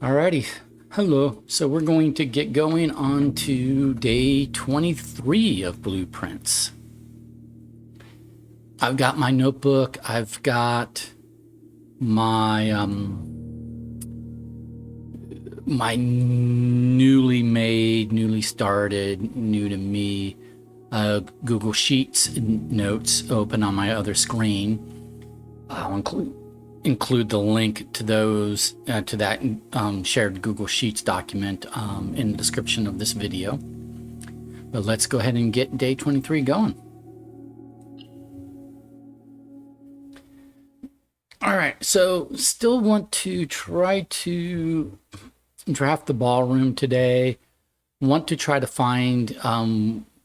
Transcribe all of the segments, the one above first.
Alrighty, hello. So we're going to get going on to day 23 of blueprints. I've got my notebook. I've got my my newly made, newly started, new to me Google Sheets notes open on my other screen. I'll include the link to those to that shared Google Sheets document in the description of this video. But let's go ahead and get day 23 going. All right, so still want to try to draft the ballroom today. Want to try to find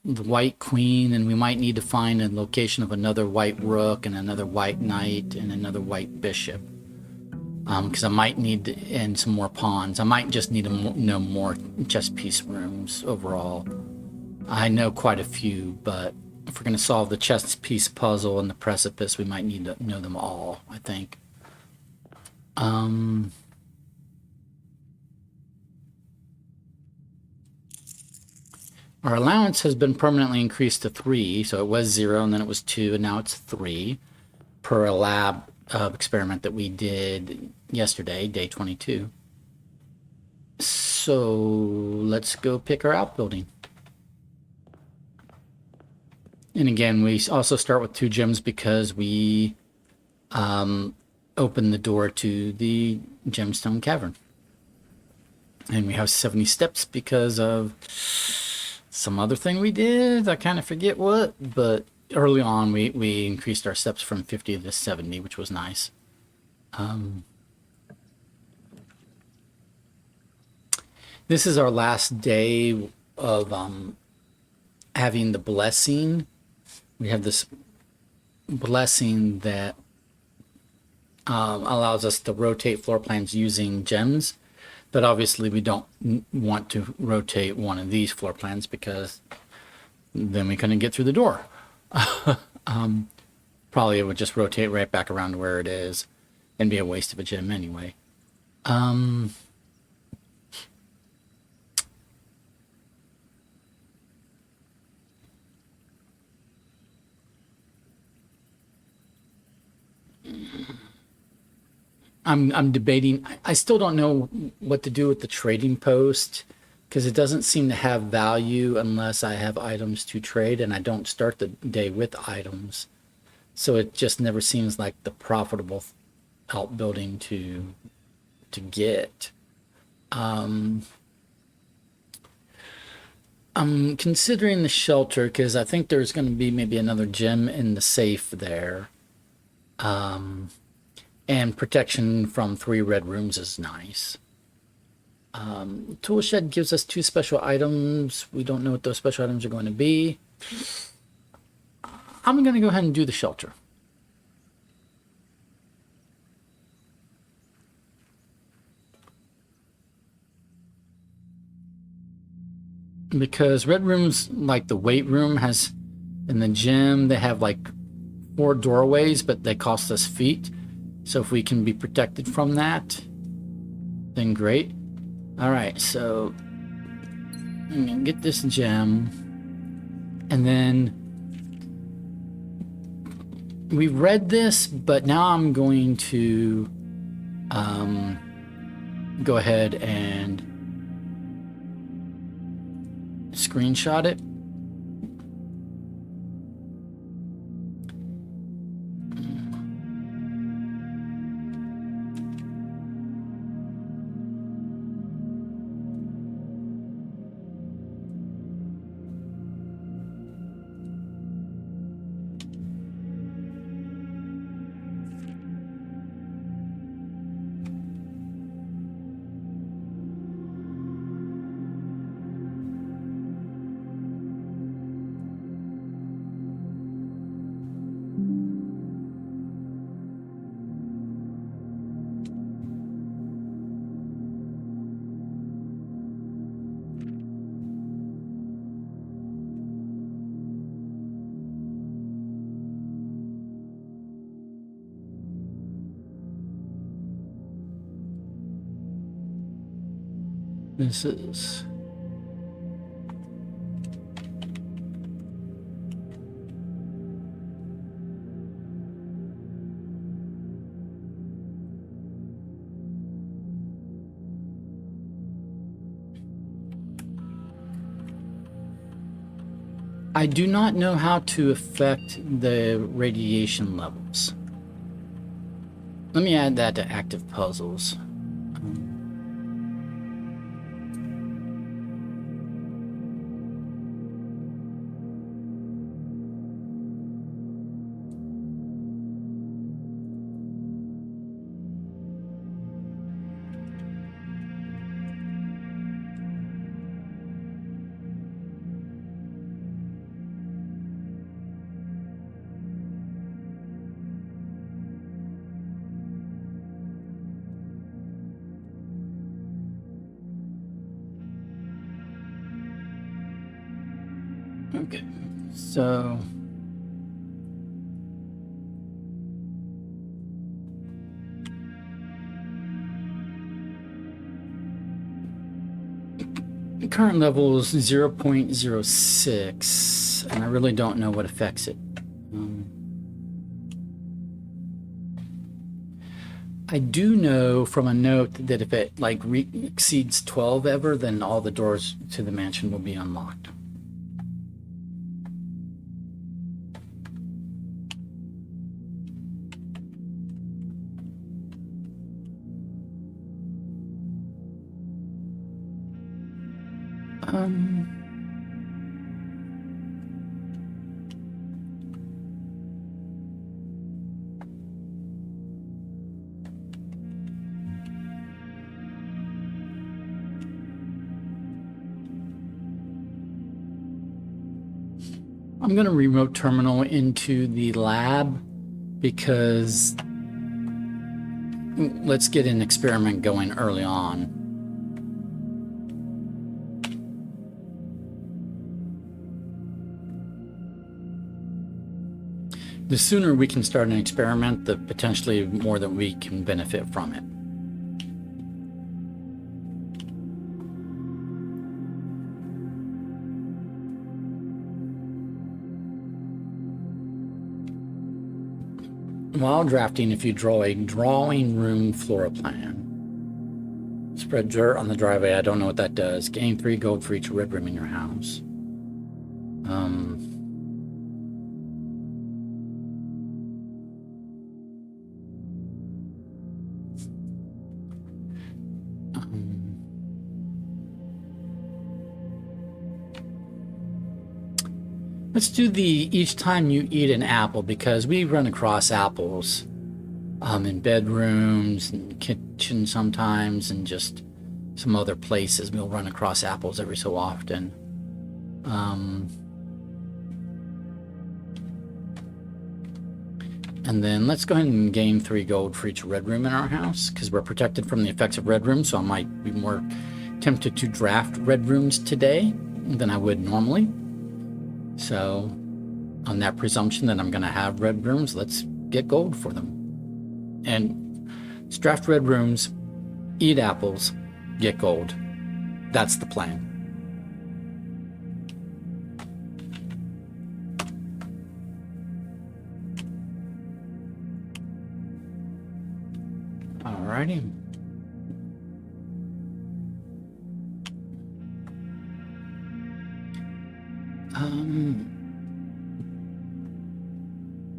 the white queen, and we might need to find a location of another white rook and another white knight and another white bishop. Because I might need and some more pawns. I might just need to know more chess piece rooms overall. I know quite a few, but if we're going to solve the chess piece puzzle and the precipice, we might need to know them all, I think. Our allowance has been permanently increased to 3, so it was 0, and then it was 2, and now it's 3 per a lab experiment that we did yesterday, day 22. So let's go pick our outbuilding. And again, we also start with 2 gems because we open the door to the gemstone cavern. And we have 70 steps because of some other thing we did. I kind of forget what, but early on we increased our steps from 50 to 70, which was nice. This is our last day of having the blessing. We have this blessing that allows us to rotate floor plans using gems, but obviously we don't want to rotate one of these floor plans because then we couldn't get through the door. Probably it would just rotate right back around to where it is and be a waste of a gem anyway. I'm debating. I still don't know what to do with the trading post because it doesn't seem to have value unless I have items to trade, and I don't start the day with items. So it just never seems like the profitable outbuilding to get. I'm considering the shelter because I think there's going to be maybe another gem in the safe there. And protection from 3 red rooms is nice. Tool shed gives us 2 special items. We don't know what those special items are going to be. I'm going to go ahead and do the shelter. Because red rooms, like the weight room has, in the gym, they have like 4 doorways, but they cost us feet. So if we can be protected from that, then great. All right, so I'm gonna get this gem, and then we read this, but now I'm going to go ahead and screenshot it. This is... I do not know how to affect the radiation levels. Let me add that to active puzzles. Okay, so the current level is 0.06, and I really don't know what affects it. I do know from a note that if it like exceeds 12 ever, then all the doors to the mansion will be unlocked. I'm going to remote terminal into the lab because let's get an experiment going early on. The sooner we can start an experiment, the potentially more that we can benefit from it. While drafting, if you draw a drawing room floor plan, spread dirt on the driveway. I don't know what that does. Gain 3 gold for each red room in your house. Let's do the each time you eat an apple, because we run across apples in bedrooms and kitchen sometimes, and just some other places. We'll run across apples every so often. And then let's go ahead and gain 3 gold for each red room in our house, because we're protected from the effects of red rooms, so I might be more tempted to draft red rooms today than I would normally. So on that presumption that I'm going to have red rooms, let's get gold for them. And let's draft red rooms, eat apples, get gold. That's the plan. Alrighty.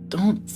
Don't...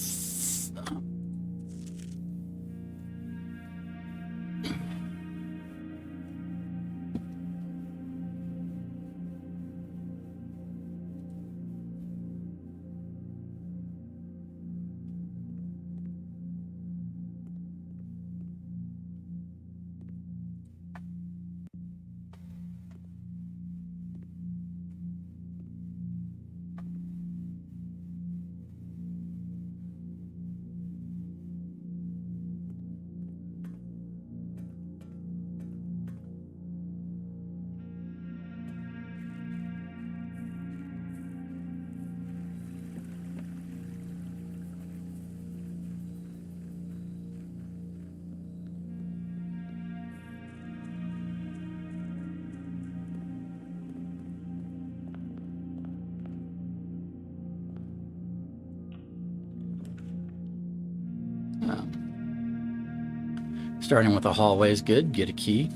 Starting with a hallway is good. Get a key.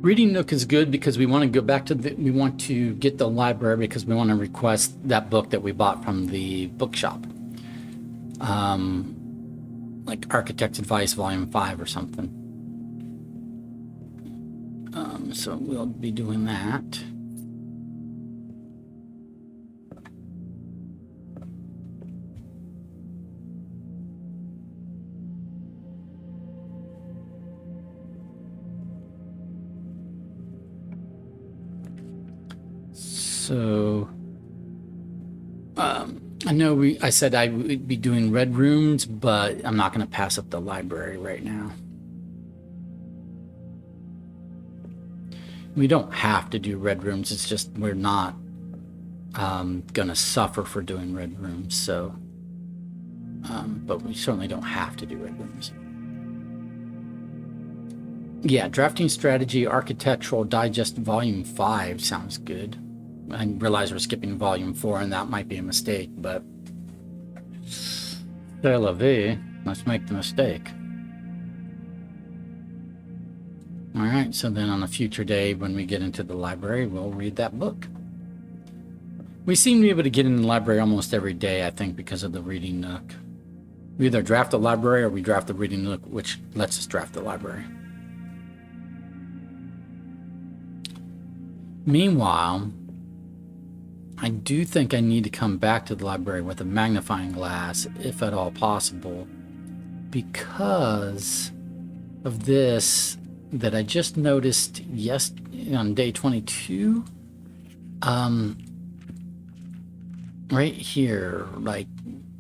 Reading Nook is good because we want to go back to we want to get the library because we want to request that book that we bought from the bookshop. Like Architect's Advice Volume 5 or something. So we'll be doing that. So, I know I said I would be doing red rooms, but I'm not going to pass up the library right now. We don't have to do red rooms. It's just we're not going to suffer for doing red rooms. So, but we certainly don't have to do red rooms. Yeah, Drafting Strategy Architectural Digest Volume 5 sounds good. I realize we're skipping Volume 4, and that might be a mistake, but c'est la vie. Let's make the mistake. All right, so then on a future day when we get into the library, we'll read that book. We seem to be able to get in the library almost every day, I think, because of the Reading Nook. We either draft the library or we draft the Reading Nook, which lets us draft the library. Meanwhile, I do think I need to come back to the library with a magnifying glass, if at all possible, because of this that I just noticed on day 22. Right here, like,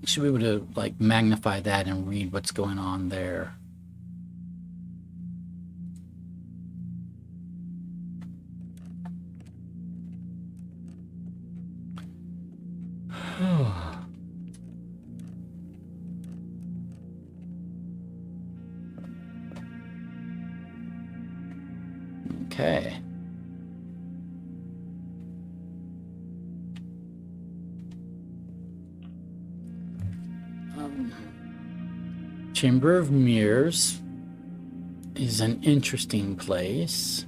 should be able to like magnify that and read what's going on there. Okay. Chamber of Mirrors is an interesting place.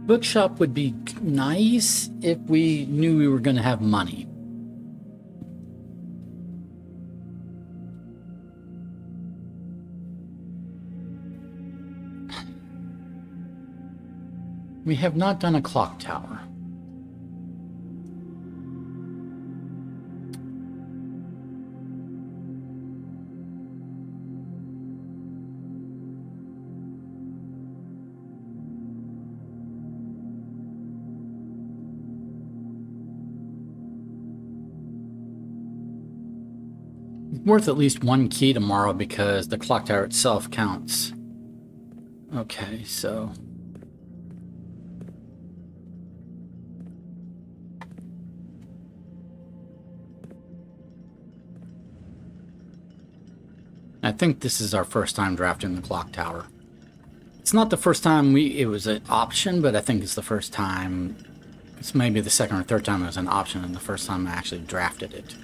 Bookshop would be nice if we knew we were going to have money. We have not done a clock tower. Worth at least one key tomorrow because the clock tower itself counts. Okay, so I think this is our first time drafting the clock tower. It's not the first time it was an option, but I think it's the first time. It's maybe the second or third time it was an option, and the first time I actually drafted it.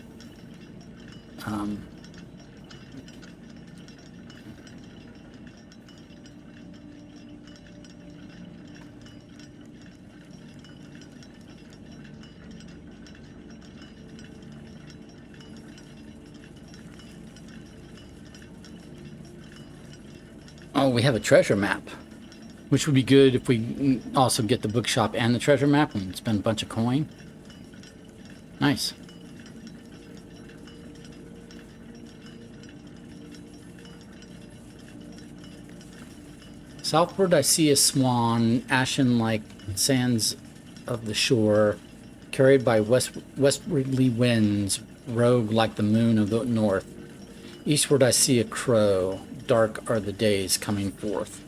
Oh, we have a treasure map, which would be good if we also get the bookshop and the treasure map and spend a bunch of coin. Nice. Southward I see a swan, ashen like sands of the shore, carried by westwardly winds, rogue like the moon of the north. Eastward I see a crow, dark are the days coming forth.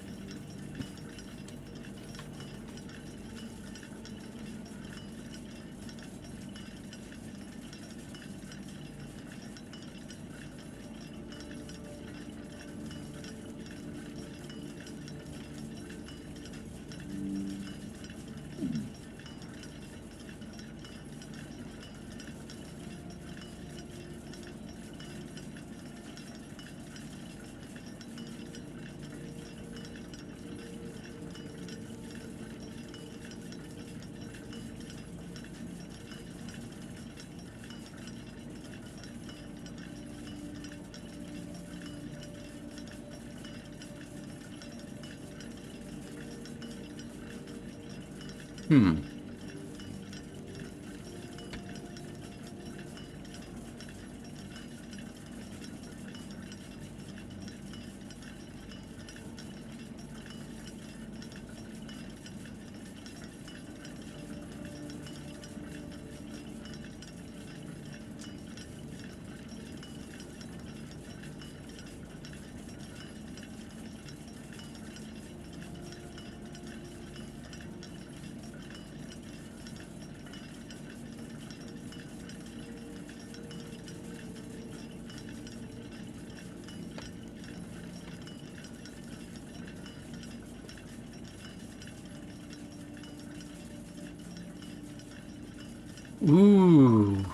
Ooh.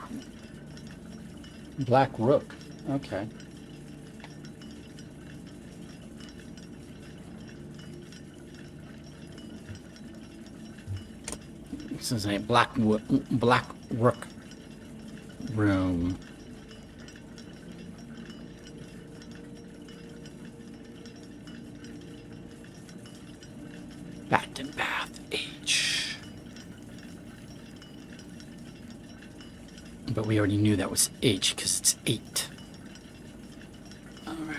Black rook. Okay. This is a black rook room. Bat and Bath H. But we already knew that was H because it's 8. Alright.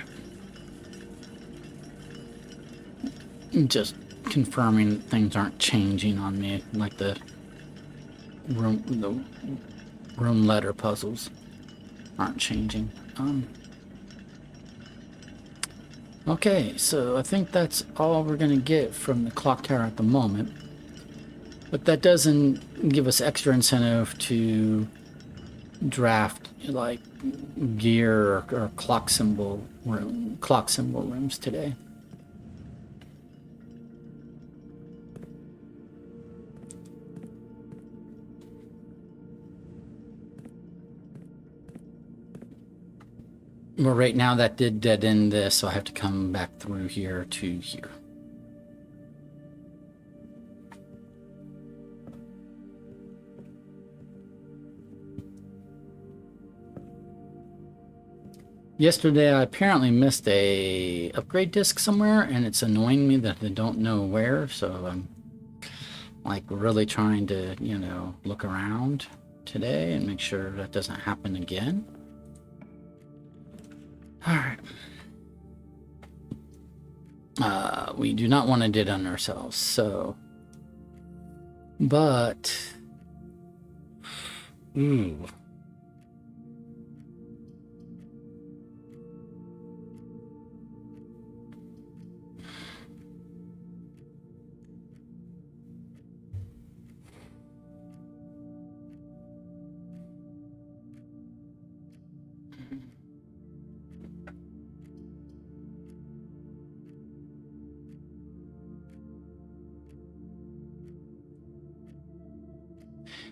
Just confirming that things aren't changing on me, like the room letter puzzles aren't changing. Okay, so I think that's all we're gonna get from the clock tower at the moment. But that doesn't give us extra incentive to draft like gear or clock symbol rooms today. Well, right now that did dead end this, so I have to come back through here to here. Yesterday I apparently missed a upgrade disc somewhere, and it's annoying me that I don't know where, so I'm like really trying to, you know, look around today and make sure that doesn't happen again. Alright. We do not want to dead on ourselves, so... But... Ooh.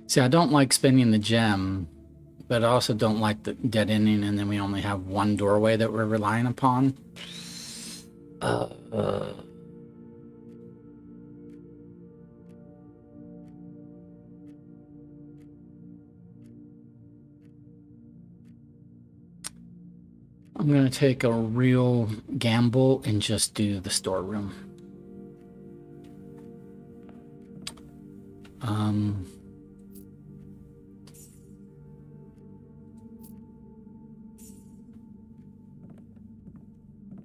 See, I don't like spending the gem, but I also don't like the dead ending, and then we only have one doorway that we're relying upon. I'm going to take a real gamble and just do the storeroom.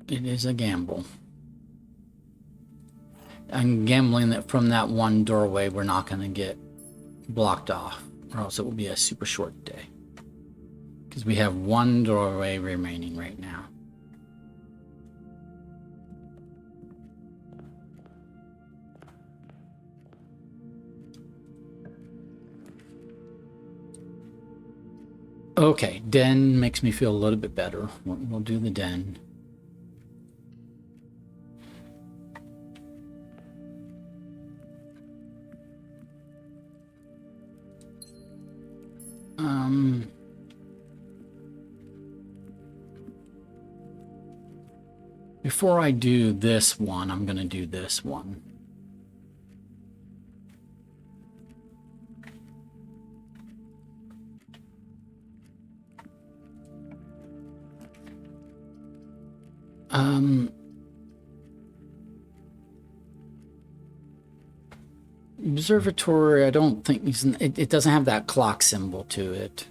It is a gamble. I'm gambling that from that one doorway we're not going to get blocked off, or else it will be a super short day. Because we have one doorway remaining right now. Okay, den makes me feel a little bit better. We'll do the den. Before I do this one, I'm going to do this one. observatory, I don't think it doesn't have that clock symbol to it.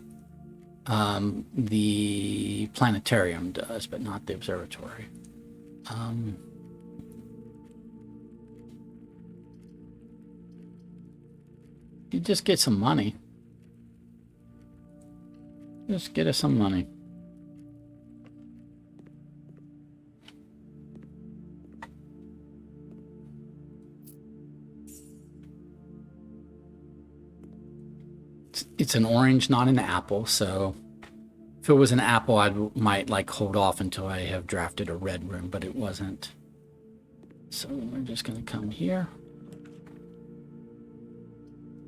The planetarium does, but not the observatory. You just get some money. Just get us some money. It's an orange, not an apple, so if it was an apple, I might like hold off until I have drafted a red room, but it wasn't. So we're just gonna come here.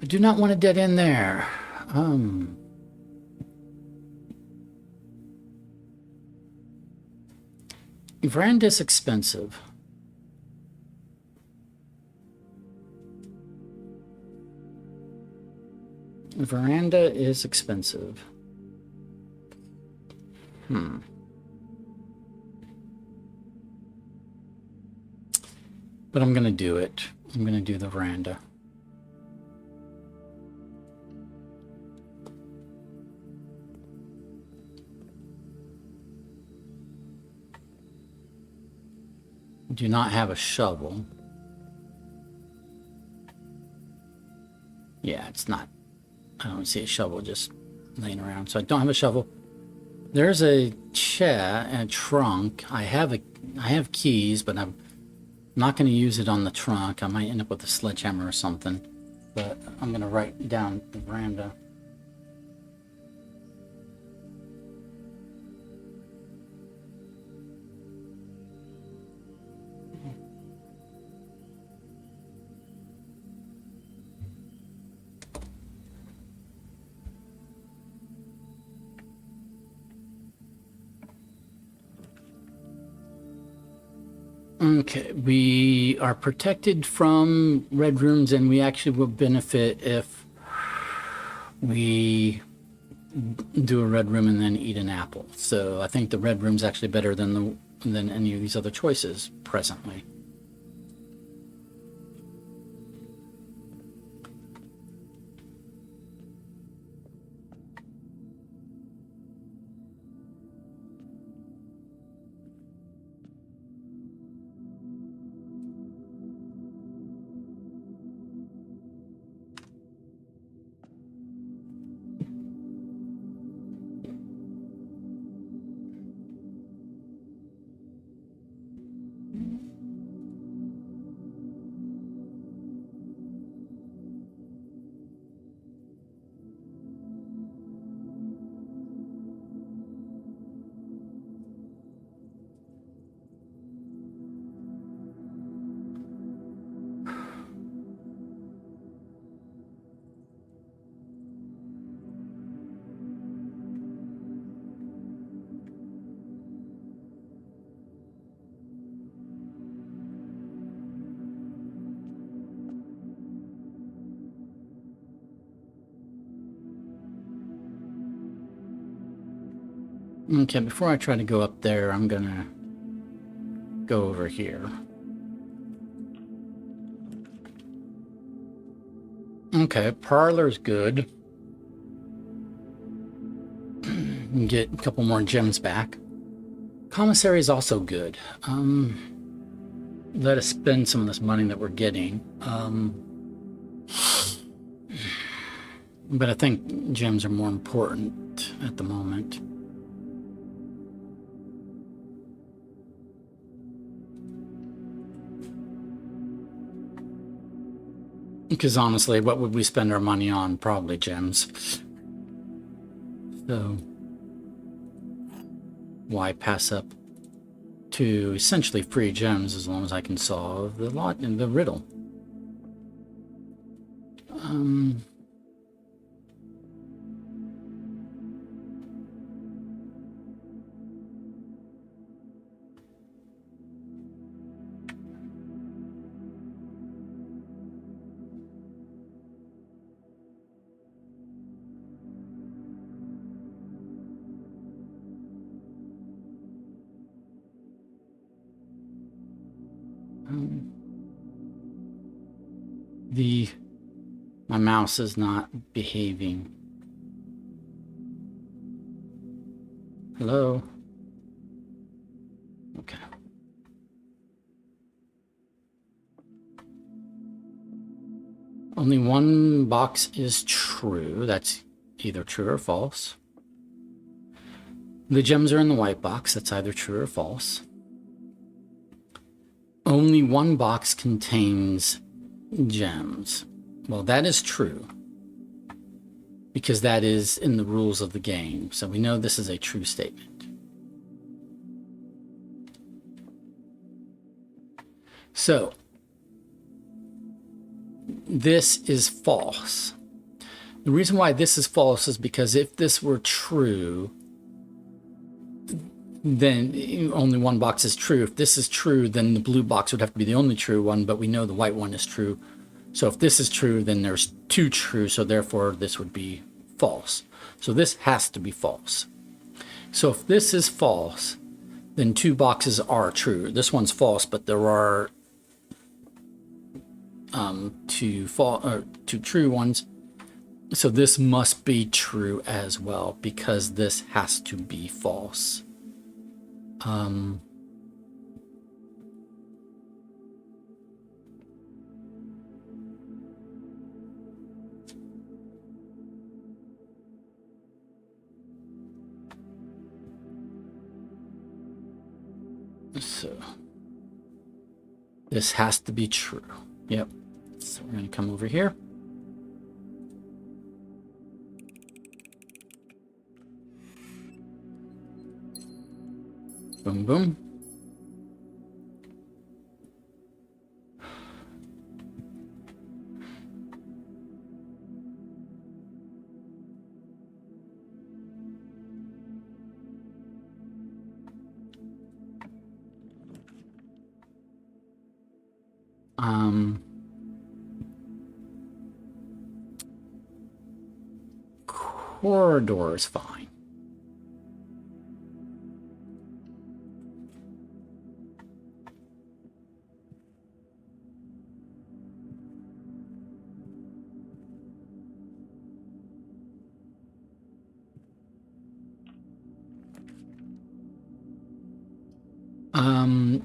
I do not want a dead end there. Veranda's expensive. Veranda is expensive. But I'm gonna do it. I'm gonna do the veranda. Do not have a shovel. Yeah, it's not. I don't see a shovel just laying around, so I don't have a shovel. There's a chair and a trunk. I have keys, but I'm not going to use it on the trunk. I might end up with a sledgehammer or something. But I'm going to write down the veranda. Okay, we are protected from red rooms, and we actually will benefit if we do a red room and then eat an apple. So I think the red room's actually better than any of these other choices presently. Okay, before I try to go up there, I'm gonna go over here. Okay, parlor's good. Get a couple more gems back. Commissary is also good. Let us spend some of this money that we're getting. But I think gems are more important at the moment. Because honestly, what would we spend our money on? Probably gems. So why pass up to essentially free gems as long as I can solve the riddle? The My mouse is not behaving. Hello? Okay. Only one box is true. That's either true or false. The gems are in the white box. That's either true or false. Only one box contains gems. Well, that is true, because that is in the rules of the game. So we know this is a true statement. So this is false. The reason why this is false is because if this were true, then only one box is true. If this is true, then the blue box would have to be the only true one, but we know the white one is true. So if this is true, then there's two true, so therefore this would be false. So this has to be false. So if this is false, then two boxes are true. This one's false, but there are two true ones. So this must be true as well, because this has to be false. So this has to be true. Yep. So we're going to come over here. Boom, boom. Corridor is fine.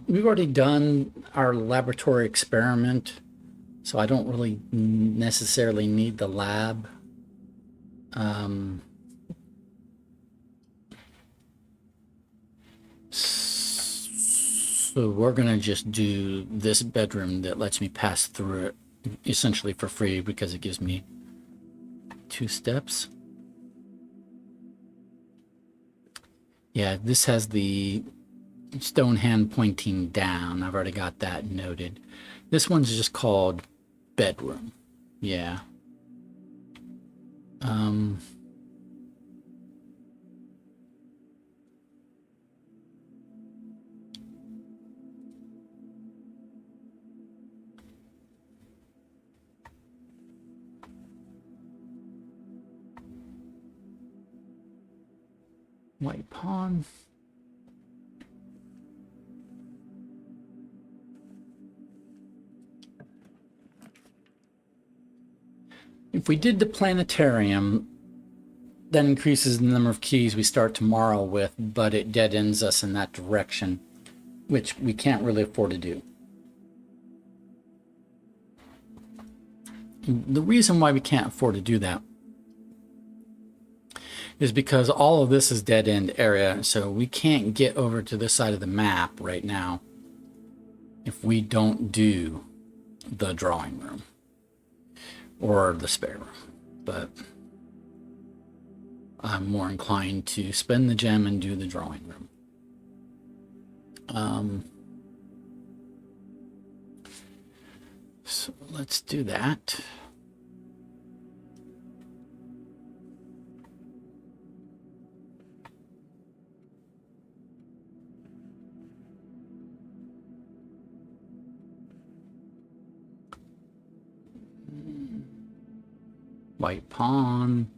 We've already done our laboratory experiment, so I don't really necessarily need the lab. So we're gonna just do this bedroom that lets me pass through it essentially for free, because it gives me 2 steps. Yeah, this has the stone hand pointing down. I've already got that noted. This one's just called bedroom. Yeah. White pawn. If we did the planetarium, that increases the number of keys we start tomorrow with, but it dead ends us in that direction, which we can't really afford to do. The reason why we can't afford to do that is because all of this is dead end area, so we can't get over to this side of the map right now if we don't do the drawing room or the spare room. But I'm more inclined to spend the gem and do the drawing room. So let's do that. White pawn.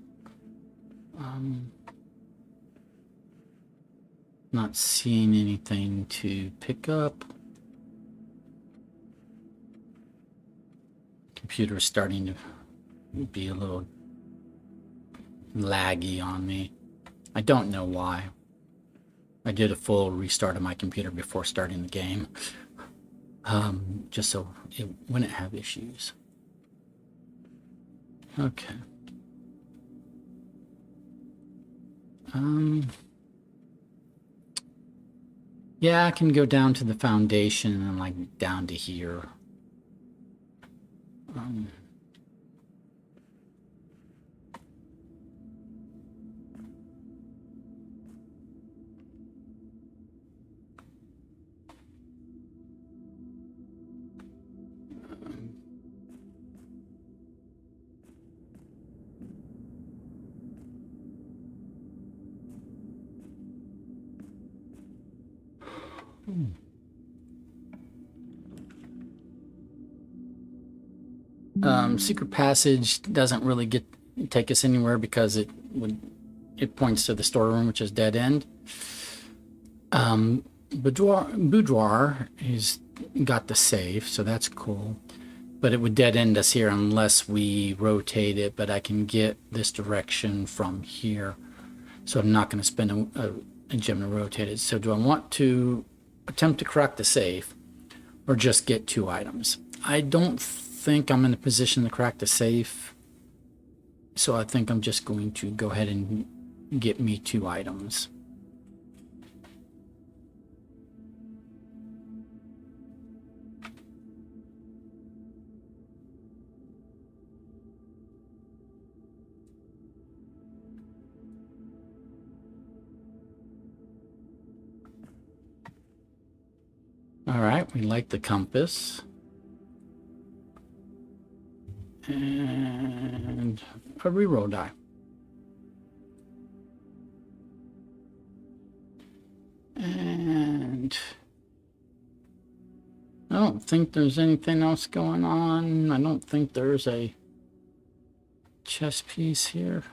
Not seeing anything to pick up. Computer's starting to be a little laggy on me. I don't know why. I did a full restart of my computer before starting the game, just so it wouldn't have issues. Okay. Yeah, I can go down to the foundation and like down to here. Secret passage doesn't really take us anywhere because it points to the storeroom, which is dead end. Boudoir is got the safe, so that's cool. But it would dead end us here unless we rotate it. But I can get this direction from here, so I'm not going to spend a gem to rotate it. So do I want to attempt to crack the safe, or just get 2 items? I don't think I'm in a position to crack the safe, so I think I'm just going to go ahead and get me 2 items. All right, we like the compass. And a reroll die. And I don't think there's anything else going on. I don't think there's a chess piece here.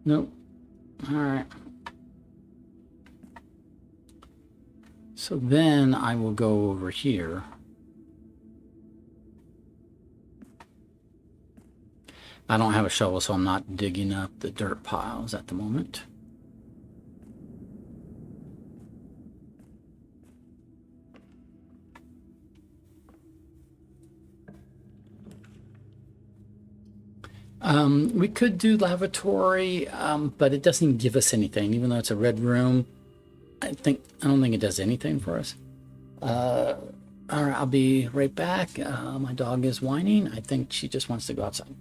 Nope. All right. So then I will go over here. I don't have a shovel, so I'm not digging up the dirt piles at the moment. We could do lavatory, but it doesn't give us anything, even though it's a red room. I don't think it does anything for us. All right, I'll be right back. My dog is whining. I think she just wants to go outside.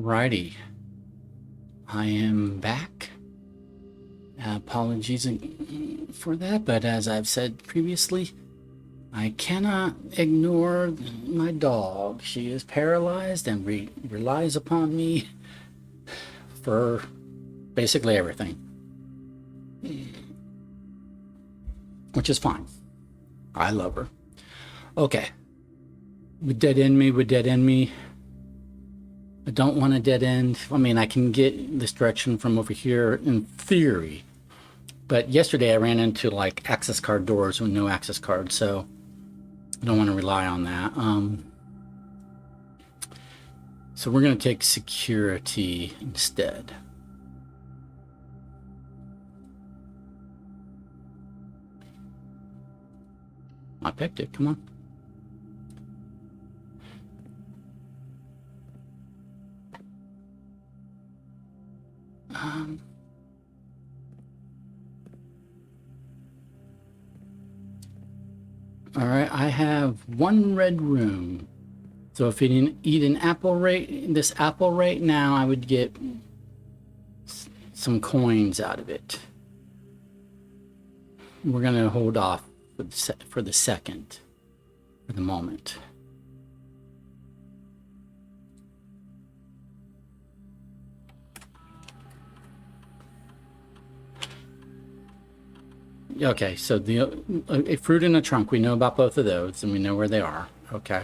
Alrighty, I am back. Apologies for that, but as I've said previously, I cannot ignore my dog. She is paralyzed and relies upon me for basically everything, which is fine. I love her. Okay, would dead end me. I don't want a dead end. I mean, I can get this direction from over here in theory, but yesterday I ran into like access card doors with no access card, so I don't want to rely on that. So we're going to take security instead. I picked it. Come on. All right, I have one red room. So if you didn't eat an apple this apple right now, I would get some coins out of it. We're gonna hold off for the second, for the moment. Okay, so a fruit in a trunk, we know about both of those, and we know where they are. Okay.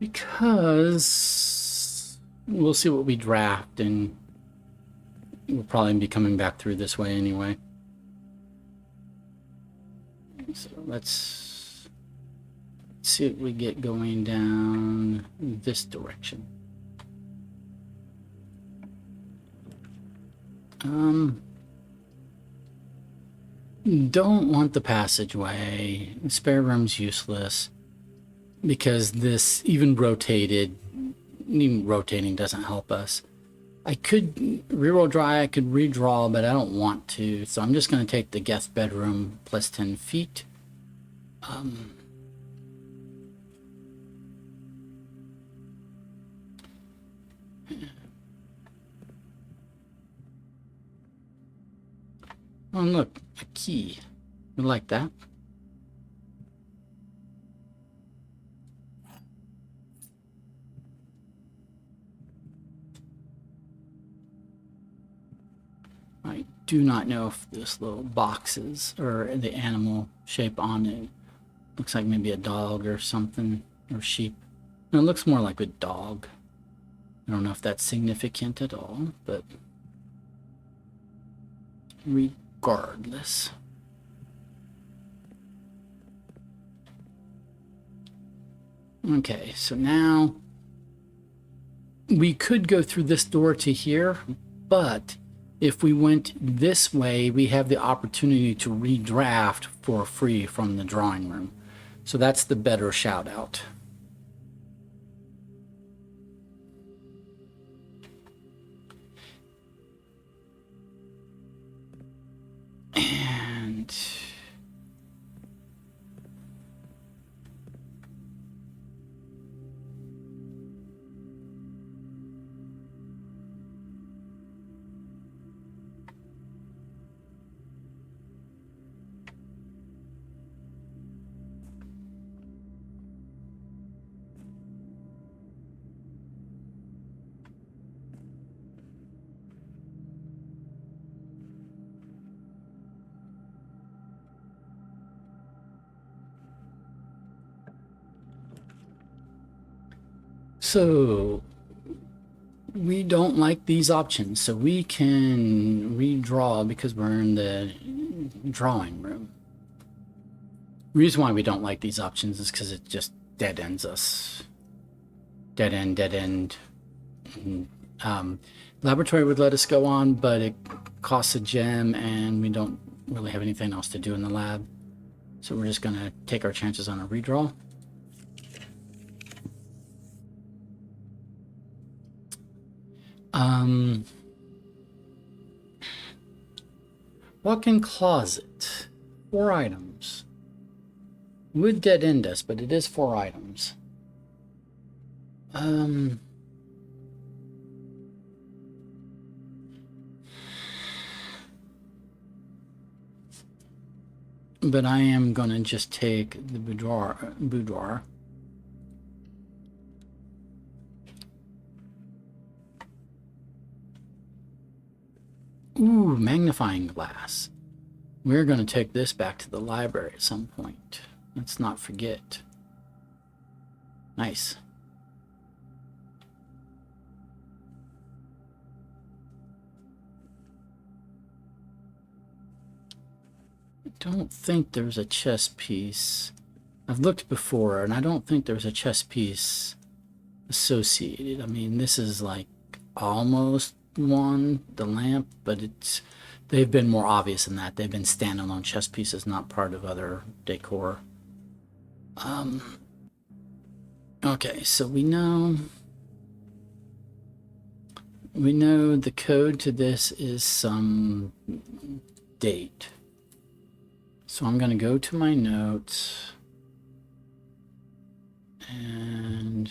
Because we'll see what we draft, and we'll probably be coming back through this way anyway. So let's see what we get going down this direction. Don't want the passageway. The spare room's useless because this even rotating doesn't help us. I could reroll dry, I could redraw, but I don't want to, so I'm just going to take the guest bedroom plus 10 feet. Oh, look, a key. I like that. I do not know if this little boxes or the animal shape on it looks like maybe a dog or something, or sheep. No, it looks more like a dog. I don't know if that's significant at all, but regardless. Okay, so now we could go through this door to here, but if we went this way, we have the opportunity to redraft for free from the drawing room. So that's the better shout out. And so we don't like these options, so we can redraw because we're in the drawing room. The reason why we don't like these options is because it just dead ends us. Dead end, Laboratory would let us go on, but it costs a gem, and we don't really have anything else to do in the lab. So we're just going to take our chances on a redraw. Walk-in closet. 4 items. Would dead end us, but it is 4 items. But I am going to just take the boudoir. Ooh, magnifying glass. We're going to take this back to the library at some point. Let's not forget. Nice. I don't think there's a chess piece. I've looked before, and I don't think there's a chess piece associated. I mean, this is like almost the lamp, but they've been more obvious than that. They've been standalone chess pieces, not part of other decor. Okay, so we know the code to this is some date. So I'm going to go to my notes and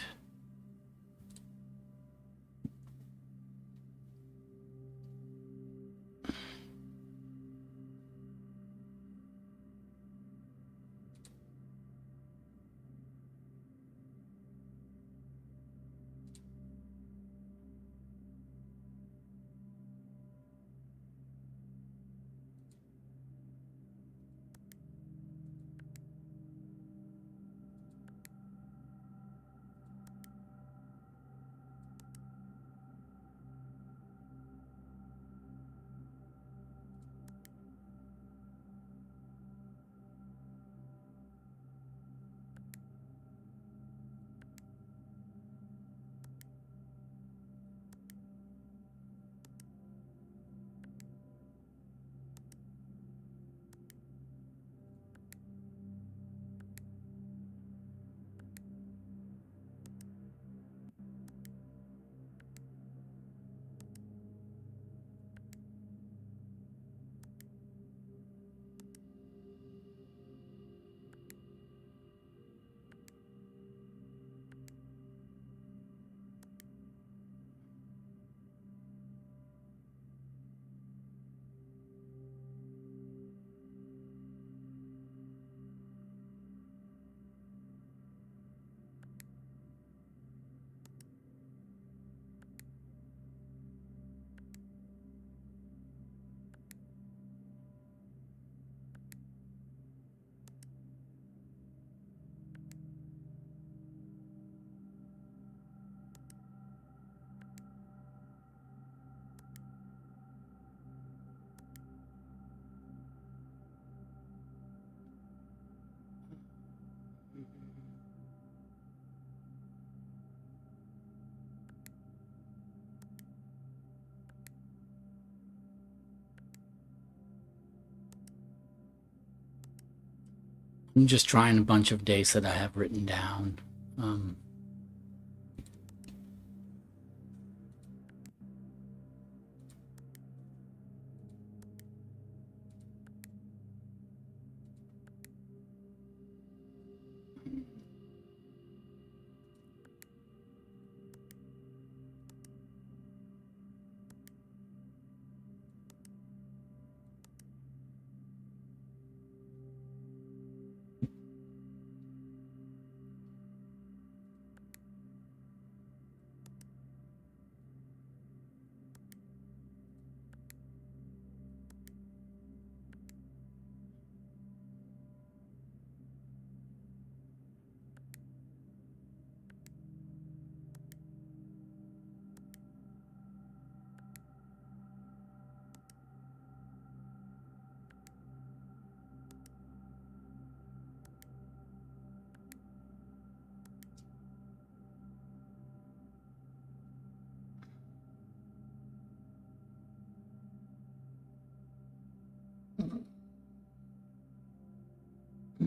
I'm just trying a bunch of dates that I have written down.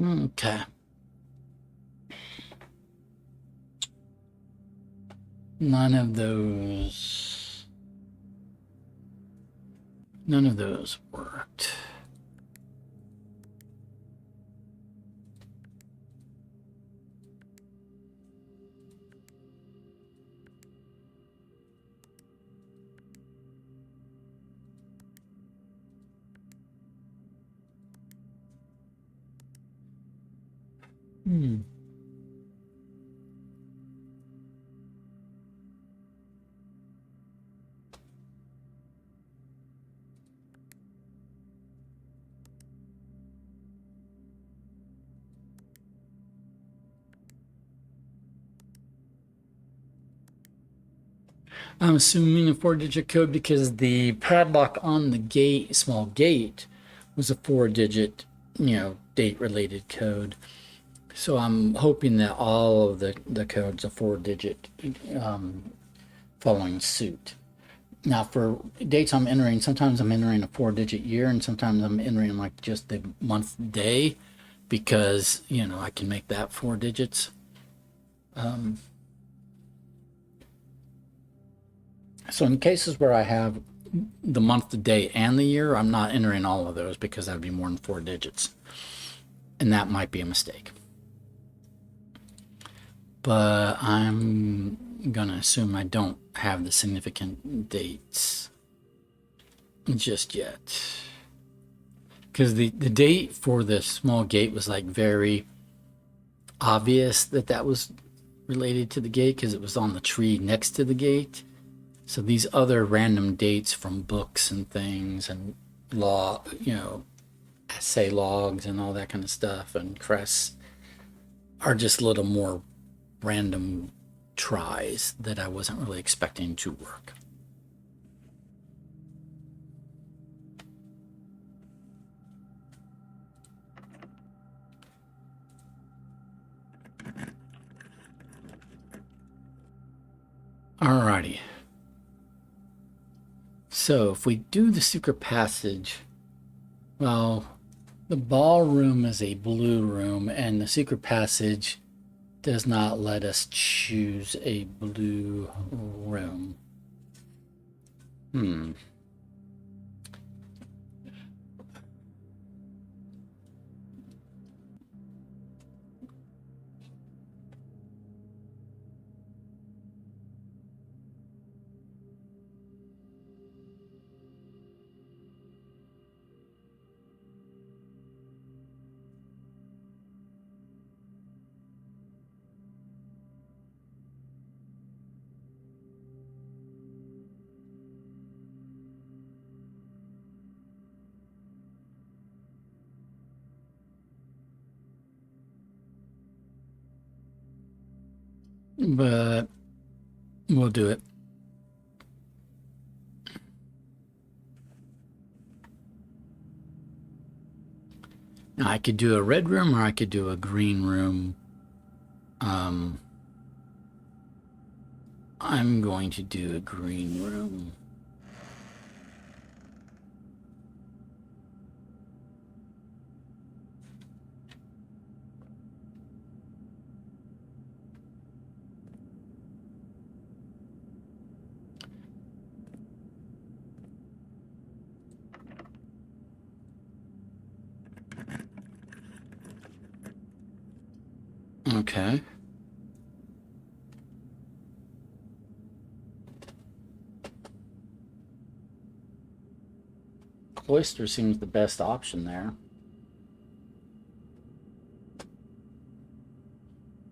Okay. None of those. None of those worked. Hmm. I'm assuming a 4-digit code because the padlock on the gate, small gate, was a 4-digit, date-related code. So I'm hoping that all of the codes are 4-digit, following suit. Now for dates I'm entering, sometimes I'm entering a 4-digit year, and sometimes I'm entering like just the month day, because I can make that 4 digits. So in cases where I have the month, the day, and the year, I'm not entering all of those because that would be more than 4 digits, and that might be a mistake. But I'm gonna assume I don't have the significant dates just yet, because the date for the small gate was like very obvious that was related to the gate because it was on the tree next to the gate. So these other random dates from books and things and law, essay logs and all that kind of stuff and crests are just a little more random tries that I wasn't really expecting to work. Alrighty. So if we do the secret passage, well, the ballroom is a blue room, and the secret passage does not let us choose a blue room. But we'll do it. Now, I could do a red room or I could do a green room. I'm going to do a green room. Okay. Cloister seems the best option there.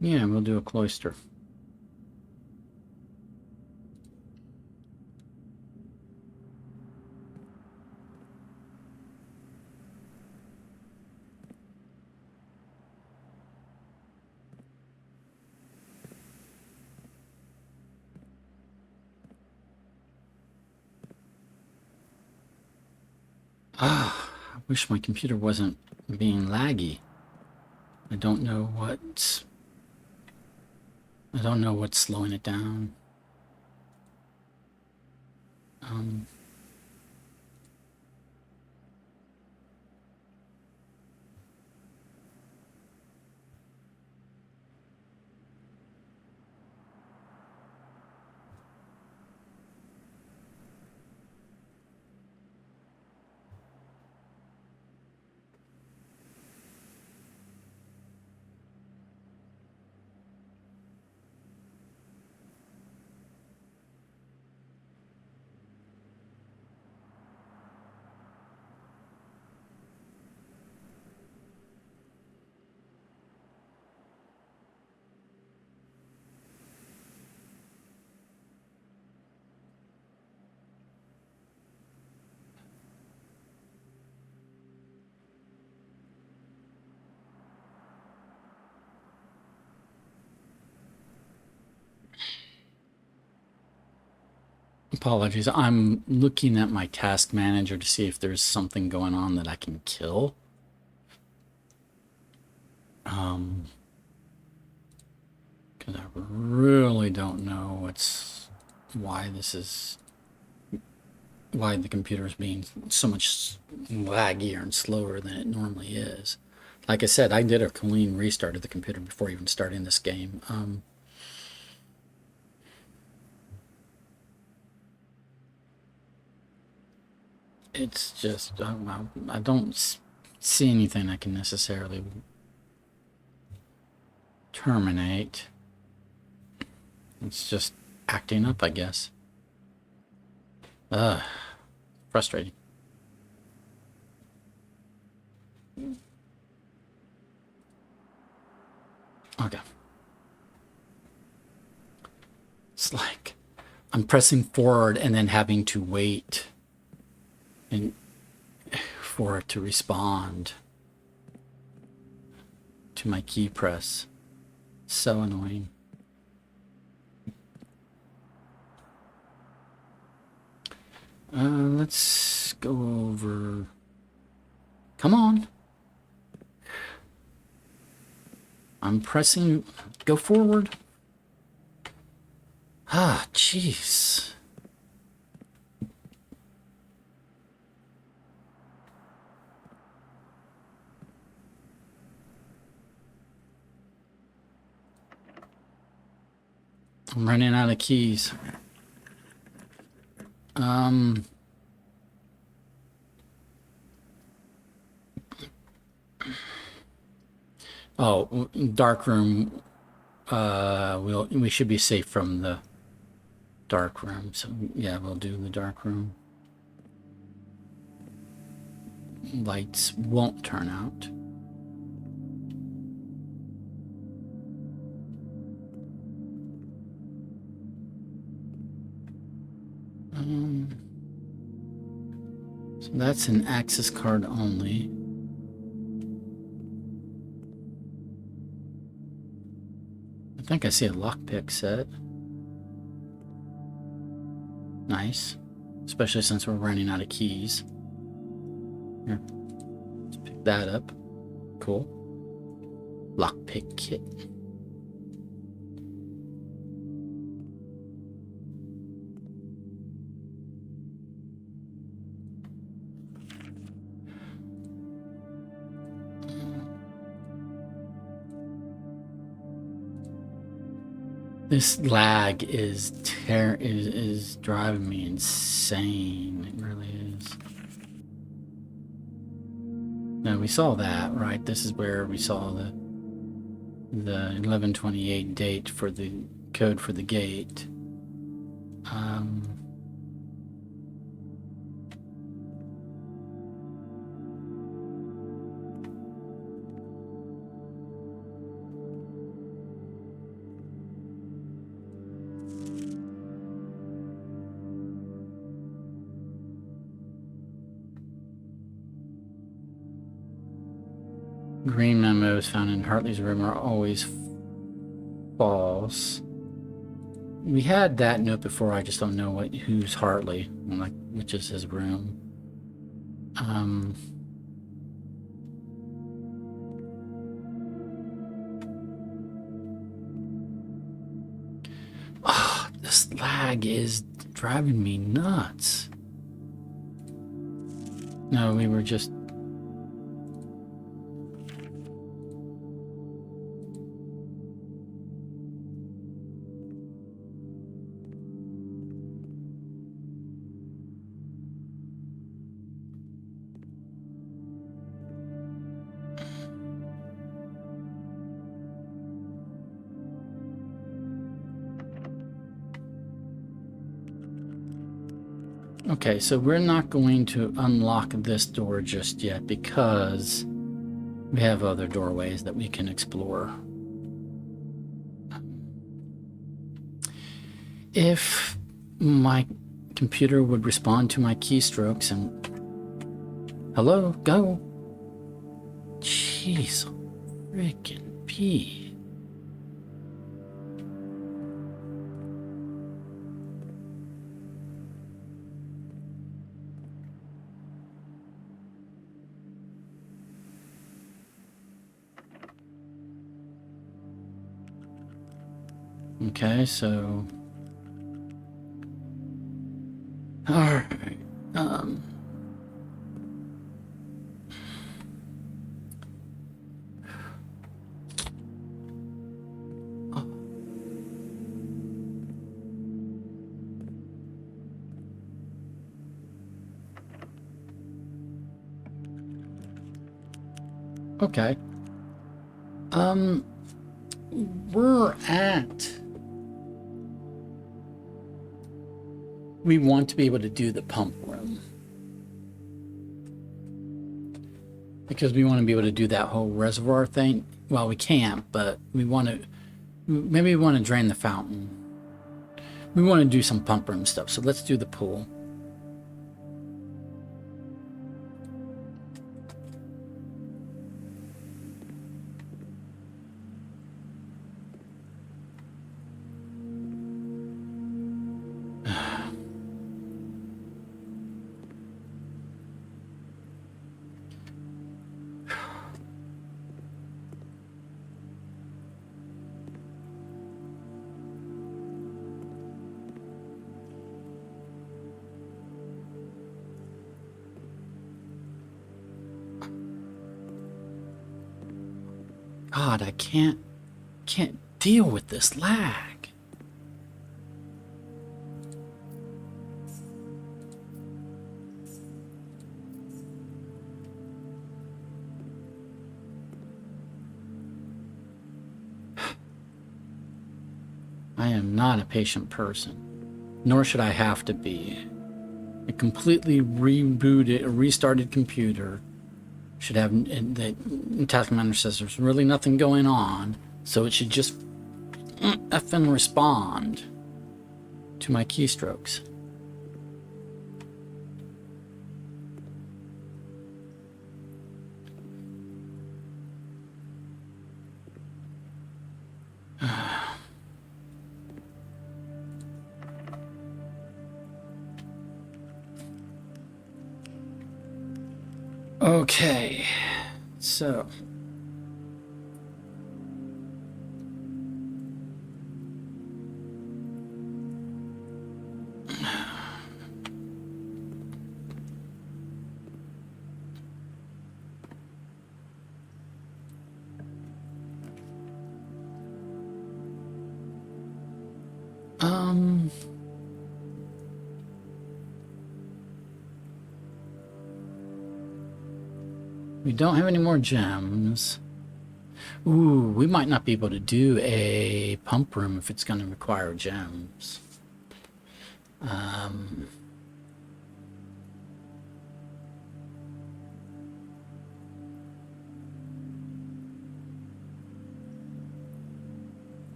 Yeah, we'll do a cloister. I wish my computer wasn't being laggy. I don't know what's slowing it down. Apologies. I'm looking at my task manager to see if there's something going on that I can kill. Because I really don't know why the computer is being so much laggier and slower than it normally is. Like I said, I did a clean restart of the computer before even starting this game. It's just, I don't see anything I can necessarily terminate. It's just acting up, I guess. Frustrating. Okay. It's like I'm pressing forward and then having to wait and for it to respond to my key press. So annoying. Let's go over. Come on. I'm pressing. Go forward. Ah, jeez. I'm running out of keys. Oh, dark room. We should be safe from the dark room. So yeah, we'll do the dark room. Lights won't turn out. So that's an access card only. I think I see a lockpick set. Nice. Especially since we're running out of keys. Here. Let's pick that up. Cool. Lockpick kit. This lag is driving me insane. It really is. Now we saw that, right? This is where we saw the 11/28 date for the code for the gate. Green memos found in Hartley's room are always false. We had that note before. I just don't know who's Hartley, like which is his room. This lag is driving me nuts. No, we were just. Okay, so we're not going to unlock this door just yet because we have other doorways that we can explore. If my computer would respond to my keystrokes and... Hello? Go? Jeez, freaking P. Okay, so... Alright. Okay. We're at... We want to be able to do the pump room. Because we want to be able to do that whole reservoir thing. Well, we can't, but we want to... Maybe we want to drain the fountain. We want to do some pump room stuff, so let's do the pool. God, I can't deal with this lag. I am not a patient person, nor should I have to be. A completely rebooted, restarted computer should have, the task commander says there's really nothing going on, so it should just effing respond to my keystrokes. Okay, so we don't have any more gems. Ooh, we might not be able to do a pump room if it's going to require gems.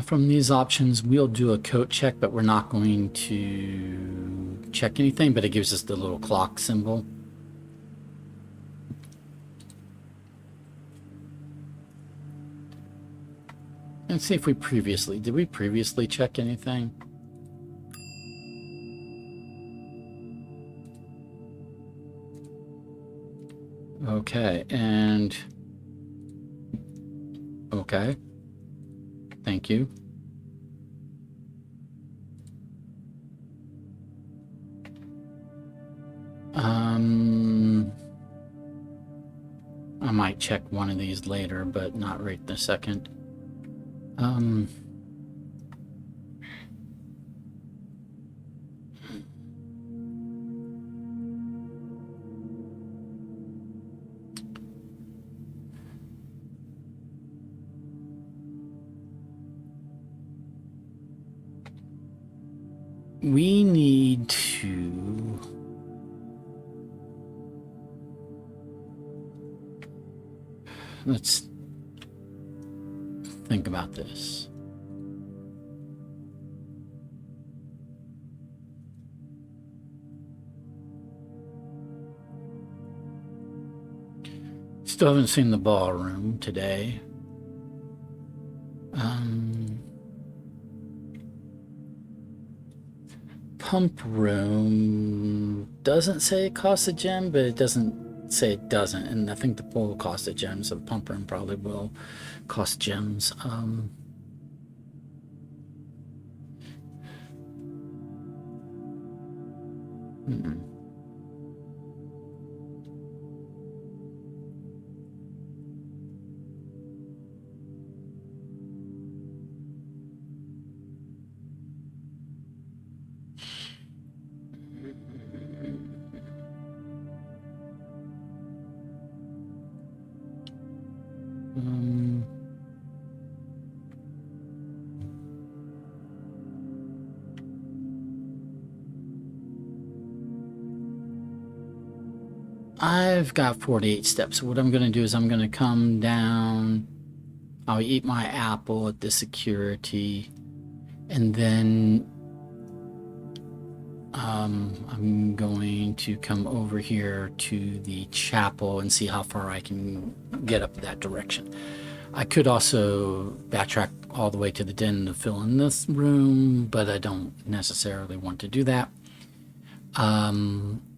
From these options, we'll do a code check, but we're not going to check anything, but it gives us the little clock symbol. Let's see if we did we previously check anything? Okay, and okay. Thank you. I might check one of these later, but not right this second. We need to... Let's think about this. Still haven't seen the ballroom today. Pump room doesn't say it costs a gem, but it doesn't say it doesn't, and I think the pool will cost a gem, so the pump room probably will cost gems. I've got 48 steps. So what I'm going to do is I'm going to come down. I'll eat my apple at the security. And then I'm going to come over here to the chapel and see how far I can get up that direction. I could also backtrack all the way to the den to fill in this room, but I don't necessarily want to do that.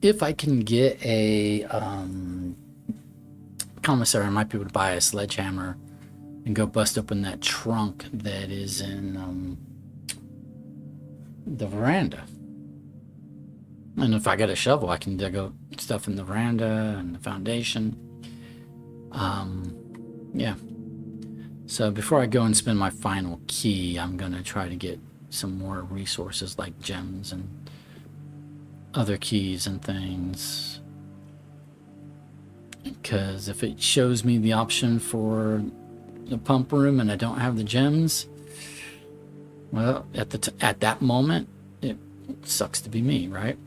If I can get a commissary, I might be able to buy a sledgehammer and go bust open that trunk that is in the veranda. And if I get a shovel, I can dig up stuff in the veranda and the foundation. Yeah. So before I go and spend my final key, I'm going to try to get some more resources like gems and other keys and things. Because if it shows me the option for the pump room and I don't have the gems, well, at that moment, it sucks to be me, right?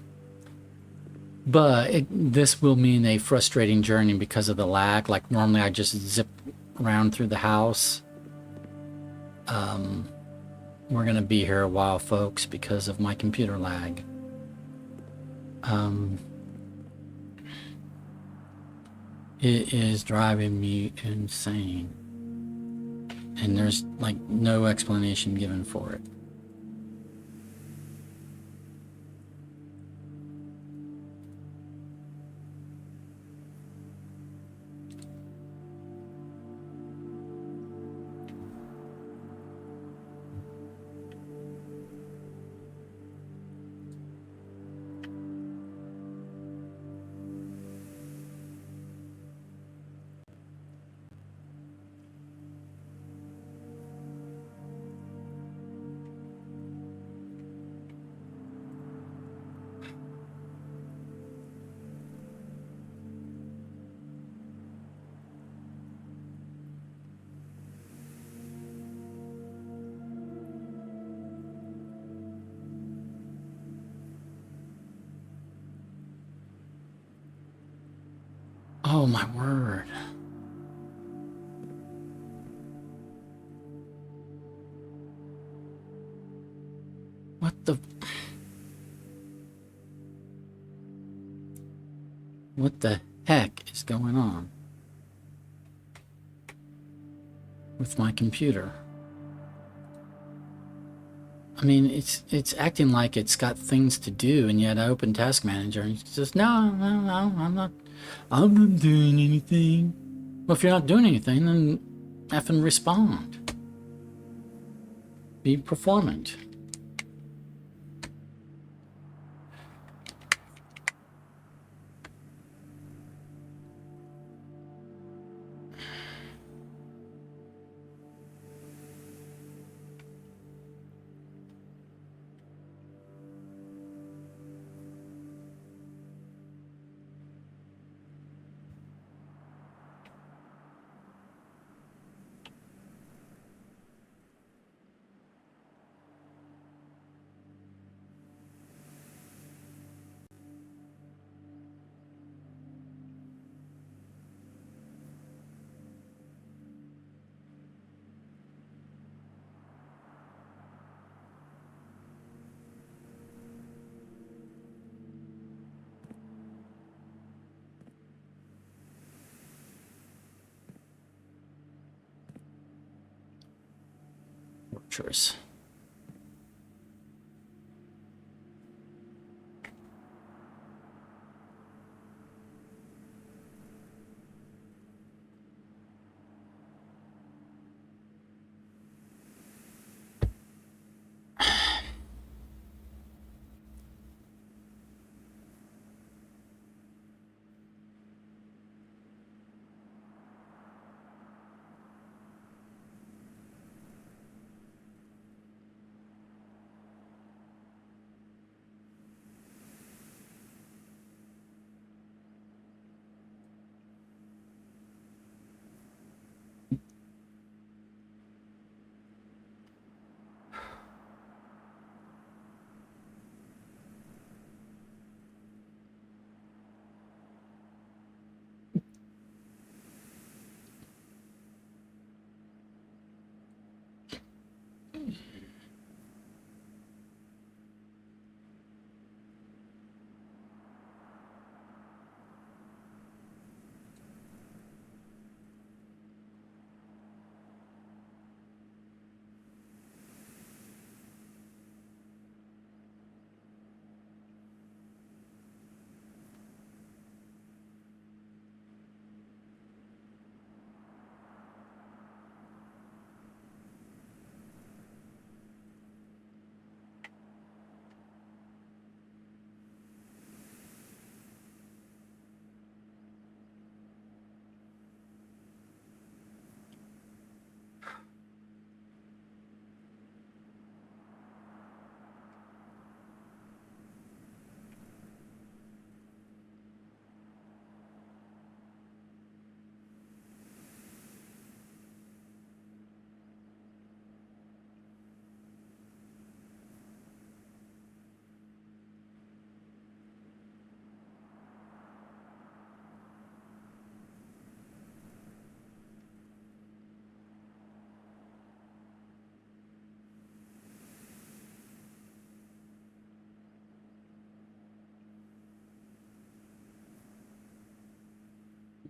But this will mean a frustrating journey because of the lag. Like normally I just zip around through the house. We're going to be here a while, folks, because of my computer lag. It is driving me insane. And there's like no explanation given for it. Oh my word. What the heck is going on with my computer? I mean, it's acting like it's got things to do, and yet I open Task Manager and it says, no, I'm not doing anything. Well, if you're not doing anything, then effing respond. Be performant. Choice.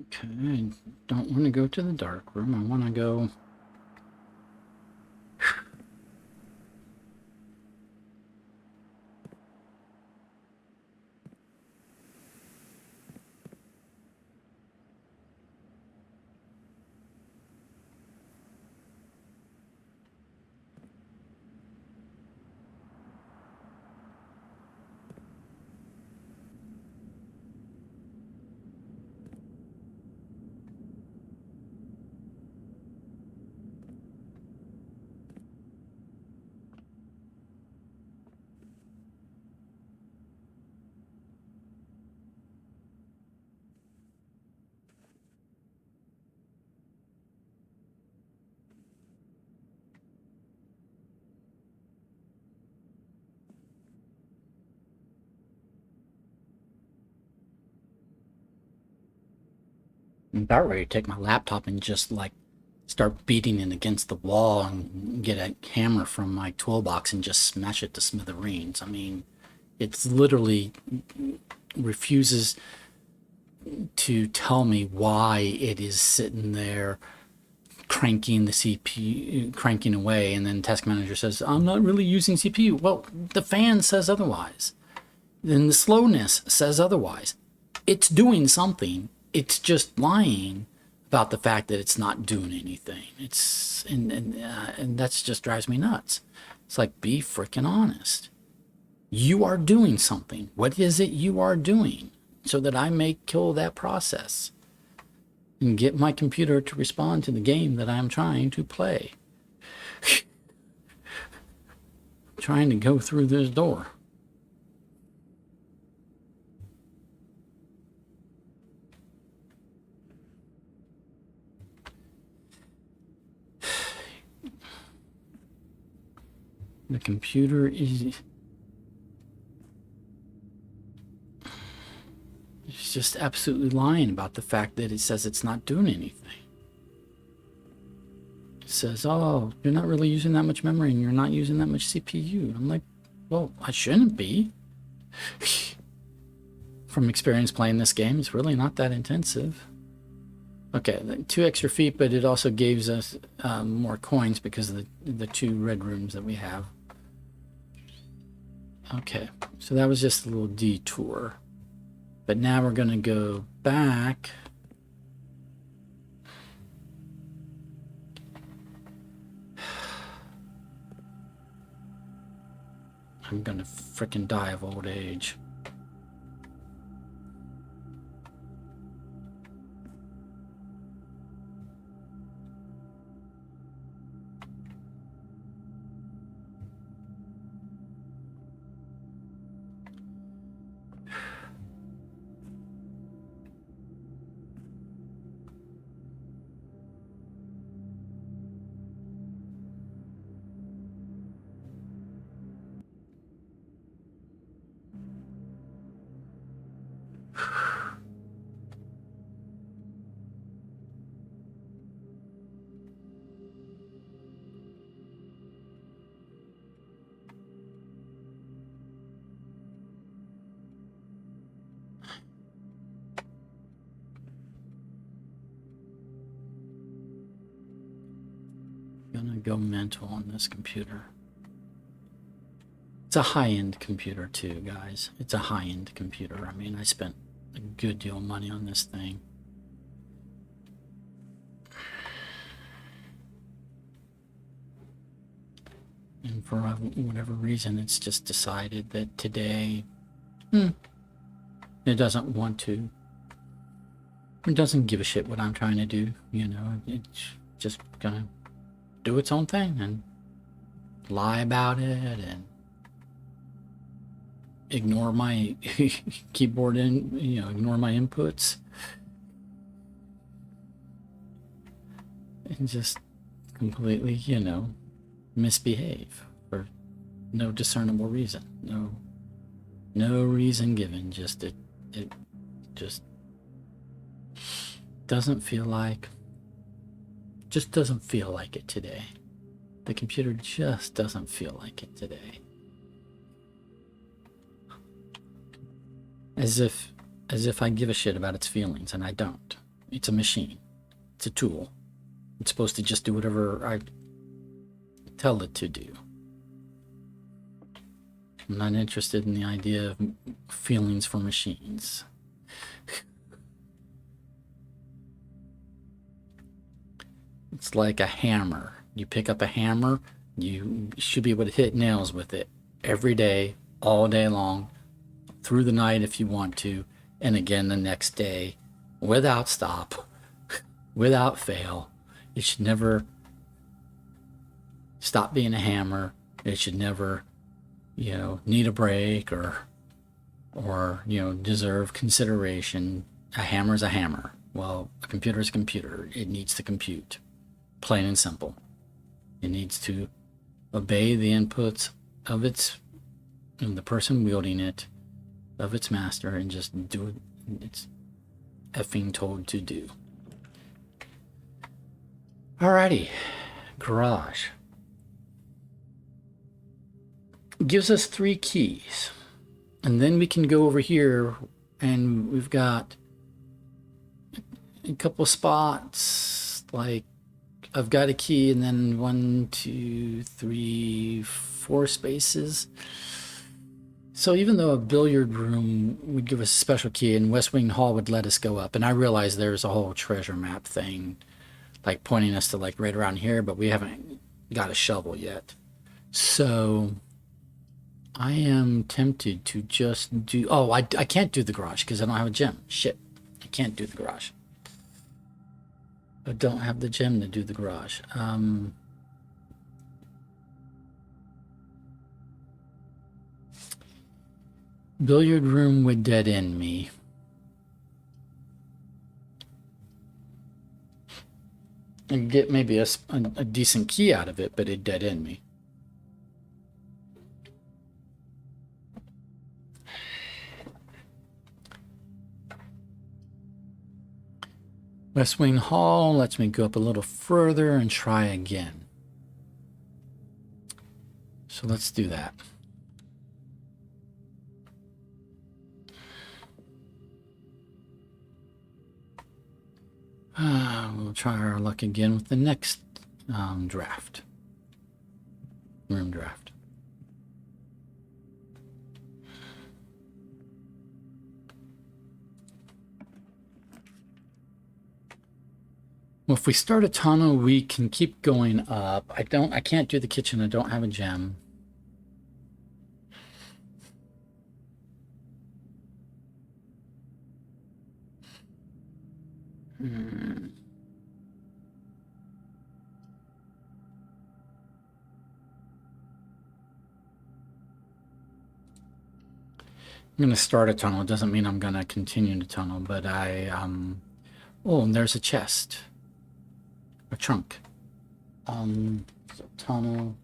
Okay, I don't want to go to the dark room. I want to go... I'm about ready to take my laptop and just like start beating it against the wall and get a hammer from my toolbox and just smash it to smithereens. I mean, it's literally refuses to tell me why it is sitting there cranking the CPU, cranking away, and then task manager says, I'm not really using CPU. Well, the fan says otherwise. Then the slowness says otherwise. It's doing something. It's just lying about the fact that it's not doing anything. It's and that's just drives me nuts. It's like, be freaking honest. You are doing something. What is it you are doing? So that I may kill that process and get my computer to respond to the game that I'm trying to play. Trying to go through this door. The computer is... It's just absolutely lying about the fact that it says it's not doing anything. It says, oh, you're not really using that much memory and you're not using that much CPU. I'm like, well, I shouldn't be. From experience playing this game, it's really not that intensive. Okay, 2 extra feet, but it also gives us more coins because of the 2 red rooms that we have. Okay, so that was just a little detour. But now we're going to go back. I'm going to frickin' die of old age. Gonna go mental on this computer. It's a high-end computer too, guys. It's a high-end computer. I mean, I spent a good deal of money on this thing. And for whatever reason, it's just decided that today, it doesn't want to. It doesn't give a shit what I'm trying to do. You know, it's just gonna do its own thing and lie about it and ignore my keyboard ignore my inputs and just completely, misbehave for no discernible reason. No reason given. Just it just doesn't feel like it today. The computer just doesn't feel like it today. As if I give a shit about its feelings, and I don't. It's a machine. It's a tool. It's supposed to just do whatever I tell it to do. I'm not interested in the idea of feelings for machines. It's like a hammer. You pick up a hammer, you should be able to hit nails with it every day, all day long, through the night if you want to, and again the next day, without stop, without fail. It should never stop being a hammer. It should never, need a break or deserve consideration. A hammer is a hammer. Well, a computer is a computer. It needs to compute, plain and simple. It needs to obey the inputs of the person wielding it, of its master, and just do what it's effing told to do. Alrighty, garage. It gives us 3 keys. And then we can go over here and we've got a couple spots, like I've got a key and then 1, 2, 3, 4 spaces. So even though a billiard room would give us a special key and West Wing Hall would let us go up, and I realize there's a whole treasure map thing like pointing us to like right around here, but we haven't got a shovel yet. So I am tempted to just do, I can't do the garage because I don't have a gem. Shit, I can't do the garage. I don't have the gem to do the garage. Billiard room would dead end me. And get maybe a decent key out of it, but it'd dead end me. West Wing Hall lets me go up a little further and try again. So let's do that. We'll try our luck again with the next draft. Room draft. Well, if we start a tunnel, we can keep going up. I can't do the kitchen. I don't have a gem. I'm going to start a tunnel. It doesn't mean I'm going to continue to tunnel, but oh, and there's a chest. A trunk. So tunnel.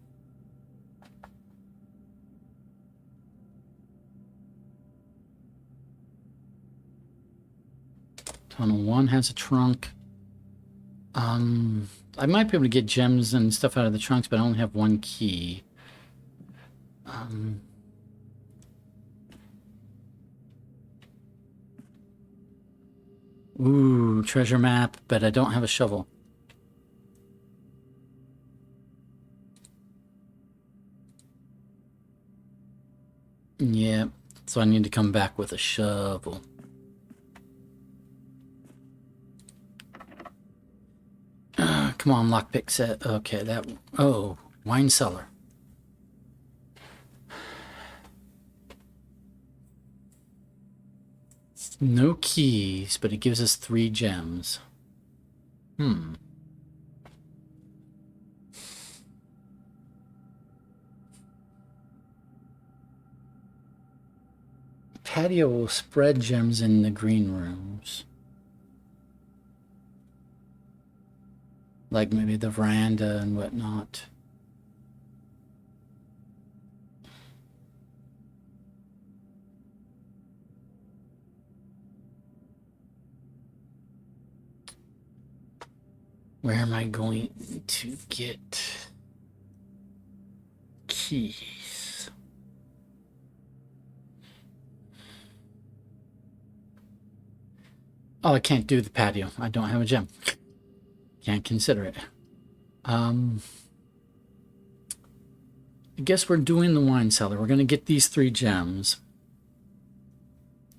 Tunnel 1 has a trunk. I might be able to get gems and stuff out of the trunks, but I only have 1 key. Ooh, treasure map, but I don't have a shovel. Yep, so I need to come back with a shovel. Come on, lockpick set. Okay, oh, wine cellar. No keys, but it gives us 3 gems. Patio will spread gems in the green rooms. Like maybe the veranda and whatnot. Where am I going to get keys? Oh, I can't do the patio. I don't have a gem. Can't consider it. I guess we're doing the wine cellar. We're going to get these 3 gems.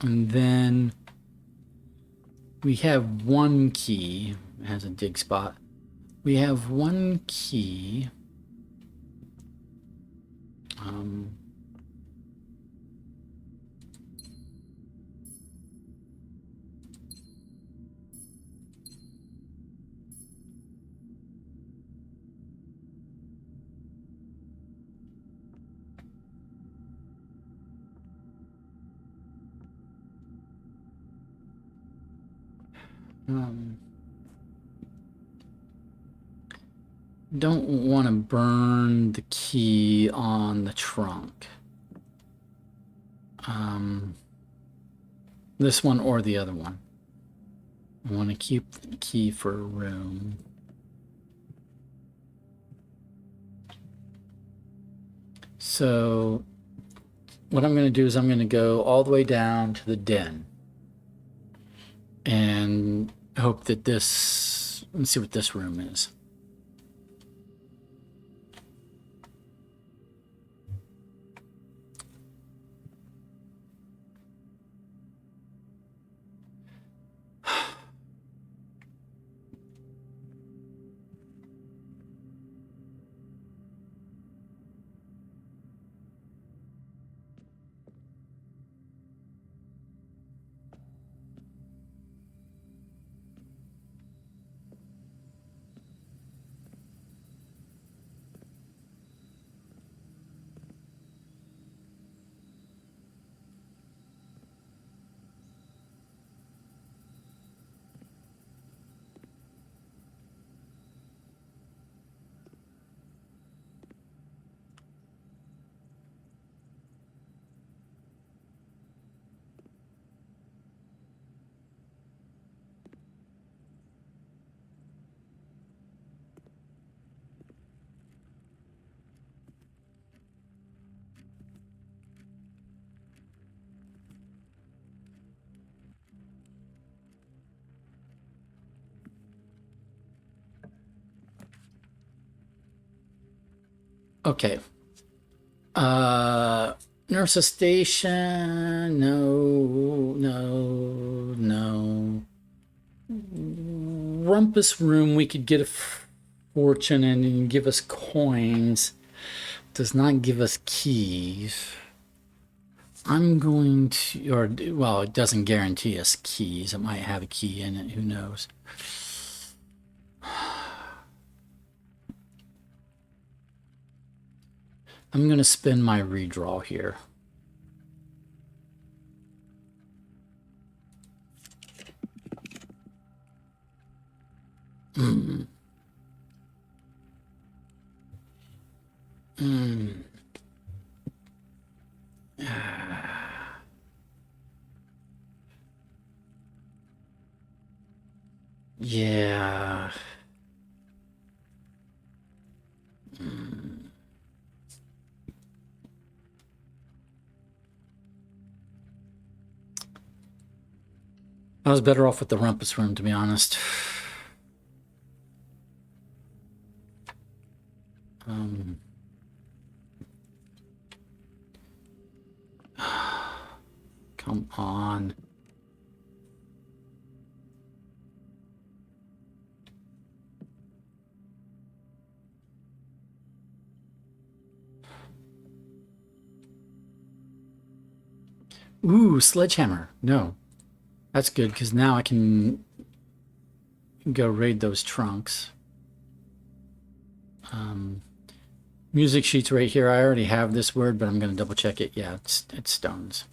And then we have 1 key. It has a dig spot. We have 1 key. Don't want to burn the key on the trunk. This one or the other one. I want to keep the key for a room. So what I'm going to do is I'm going to go all the way down to the den and hope that this, let's see what this room is. Okay. Nurse's station. No. Rumpus room, we could get a fortune and give us coins. Does not give us keys. I'm going to, or, well, it doesn't guarantee us keys. It might have a key in it. Who knows? I'm going to spin my redraw here. Yeah. I was better off with the rumpus room, to be honest. Come on. Ooh, sledgehammer. No. That's good, because now I can go raid those trunks. Music sheets right here. I already have this word, but I'm going to double check it. Yeah, it's stones.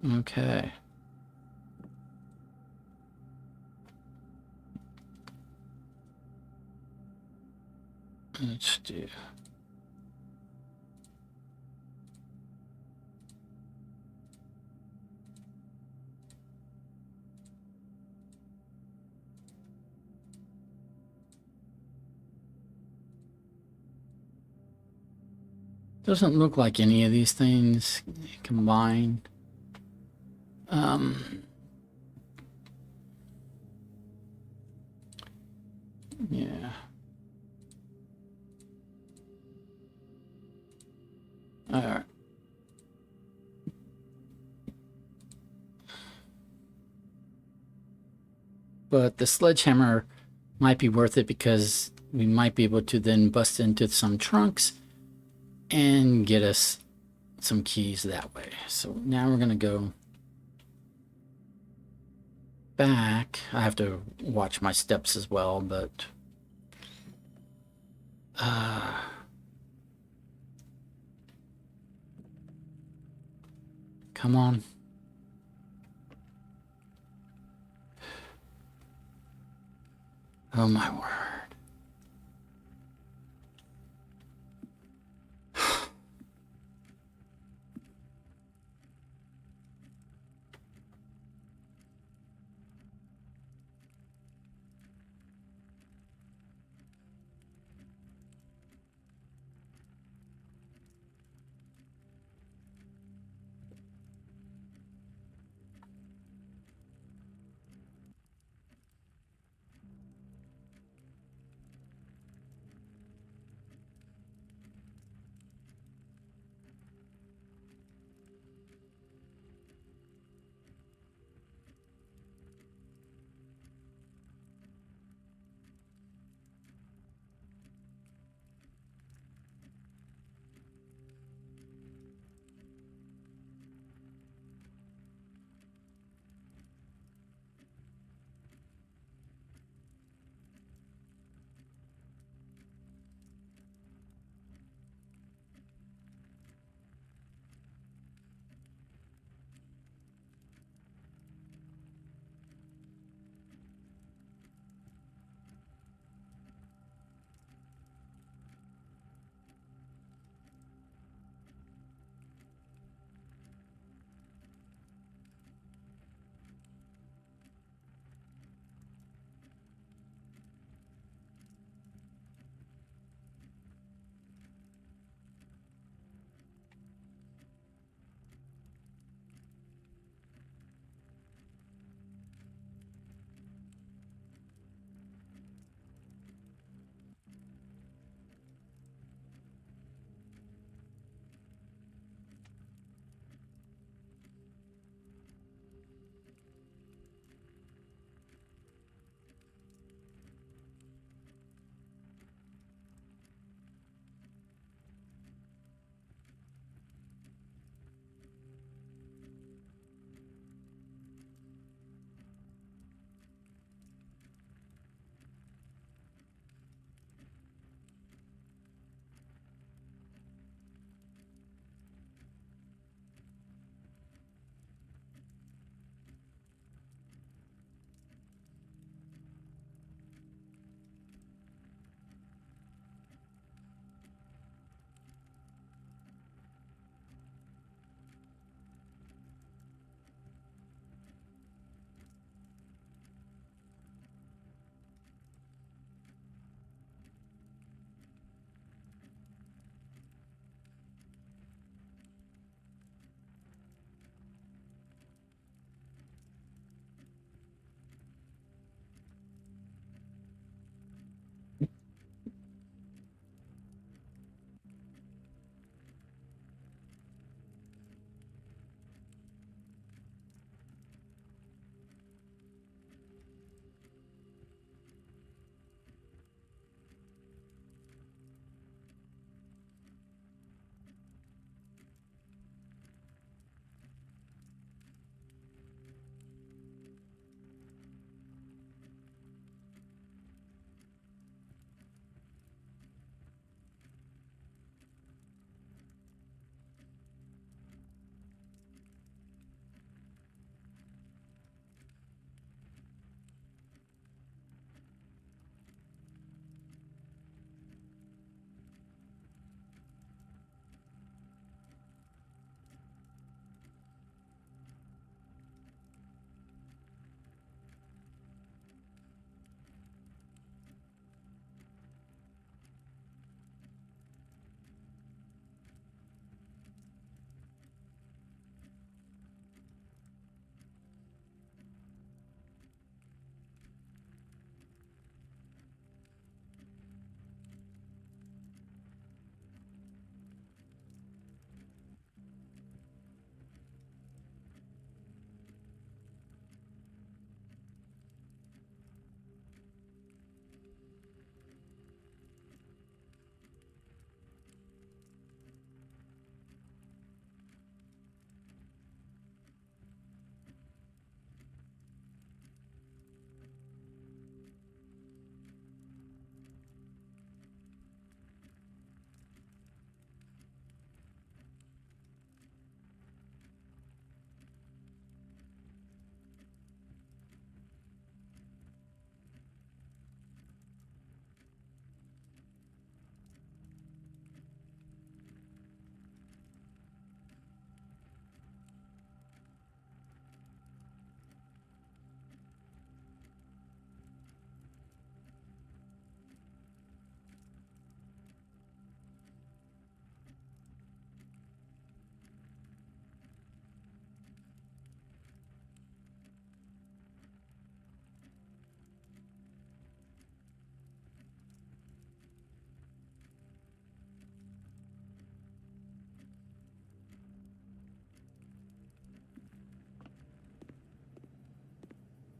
Okay. Let's do. Doesn't look like any of these things combined. Yeah. All right. But the sledgehammer might be worth it because we might be able to then bust into some trunks and get us some keys that way. So now we're going to go back. I have to watch my steps as well, but come on. Oh my word.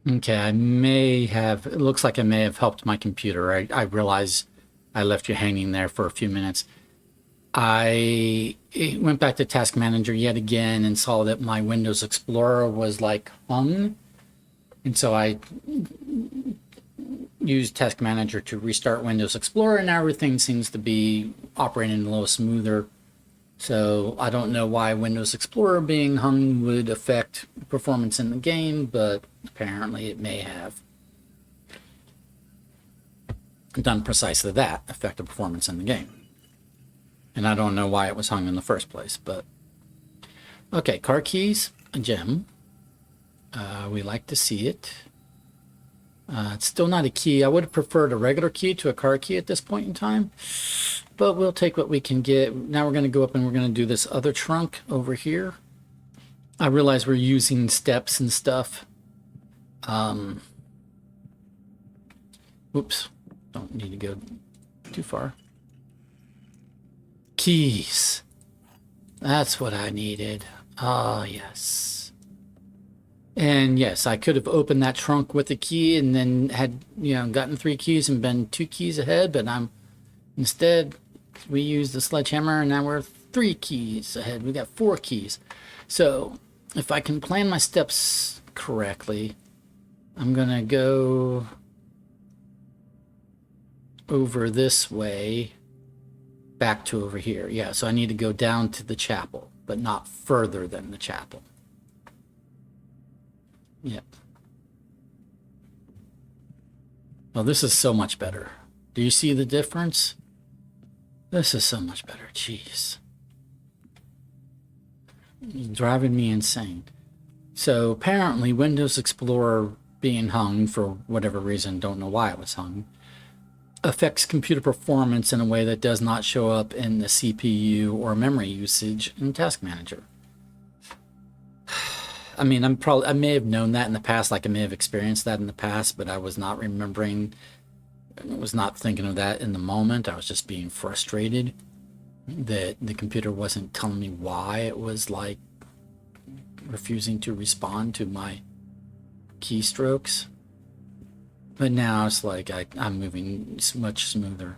Okay, I may have, it looks like I may have helped my computer. I realize I left you hanging there for a few minutes. I went back to Task Manager yet again and saw that my Windows Explorer was like hung. And so I used Task Manager to restart Windows Explorer, and now everything seems to be operating a little smoother. So I don't know why Windows Explorer being hung would affect performance in the game, but apparently it may have done precisely that, affect the performance in the game. And I don't know why it was hung in the first place, but okay, car keys, a gem. We like to see it. It's still not a key. I would have preferred a regular key to a car key at this point in time, but we'll take what we can get. Now we're going to go up and we're going to do this other trunk over here. I realize we're using steps and stuff. Oops, don't need to go too far. Keys. That's what I needed. Ah, yes. And yes, I could have opened that trunk with a key and then had, gotten 3 keys and been 2 keys ahead, but instead we used the sledgehammer and now we're 3 keys ahead. We got 4 keys. So if I can plan my steps correctly, I'm gonna go over this way back to over here. Yeah, so I need to go down to the chapel, but not further than the chapel. Yep. Well, this is so much better. Do you see the difference? This is so much better. Jeez. It's driving me insane. So apparently Windows Explorer being hung for whatever reason, don't know why it was hung, affects computer performance in a way that does not show up in the CPU or memory usage in Task Manager. I mean, I may have known that in the past, like I may have experienced that in the past, but I was not remembering, I was not thinking of that in the moment. I was just being frustrated that the computer wasn't telling me why it was like refusing to respond to my keystrokes. But now it's like I'm moving much smoother.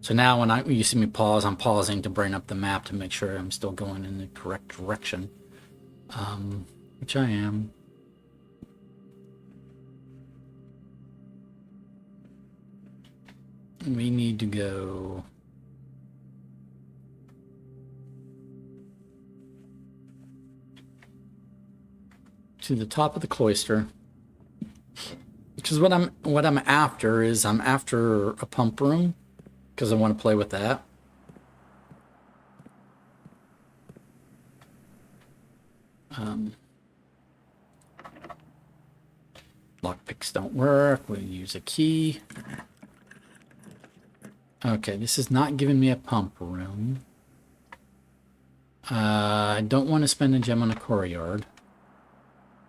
So now when you see me pause, I'm pausing to bring up the map to make sure I'm still going in the correct direction. Which I am. We need to go to the top of the cloister, which is what I'm after. I'm after a pump room because I want to play with that. Lockpicks don't work. We'll use a key. Okay, this is not giving me a pump room. I don't want to spend a gem on a courtyard.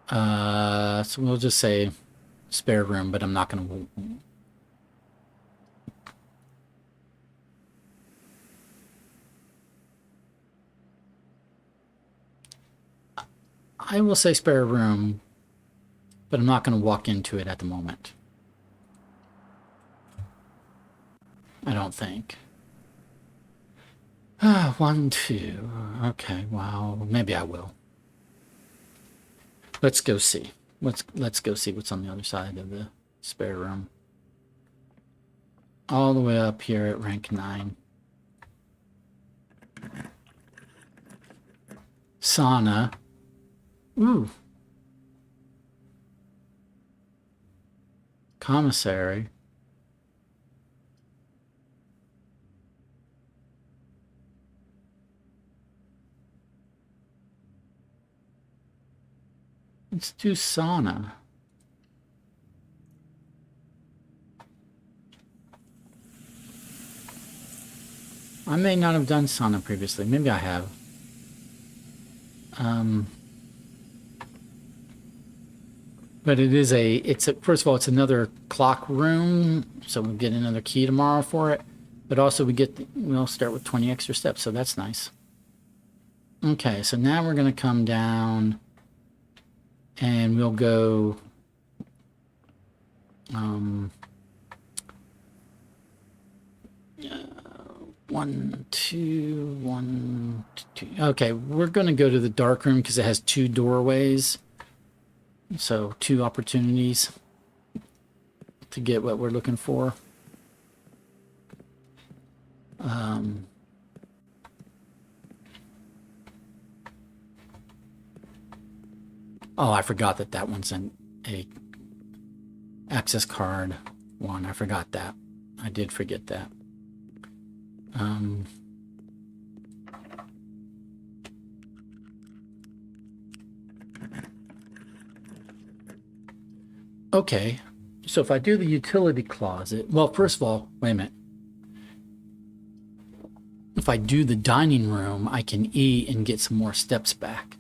So we'll just say spare room, but I'm not going to... I will say spare room, but I'm not going to walk into it at the moment. I don't think. 1, 2. Okay, well, maybe I will. Let's go see. Let's go see what's on the other side of the spare room. All the way up here at rank 9. Sauna. Ooh. Commissary. Let's do sauna. I may not have done sauna previously. Maybe I have. But first of all, it's another clock room, so we'll get another key tomorrow for it. But also we'll start with 20 extra steps, so that's nice. Okay, so now we're gonna come down and we'll go Um, 1, 2, 1, 2. Okay, we're going to go to the dark room because it has 2 doorways. So 2 opportunities to get what we're looking for. Oh, I forgot that that one's a access card one. I forgot that. I did forget that. Okay, so if I do the utility closet, well, first of all, wait a minute. If I do the dining room, I can eat and get some more steps back.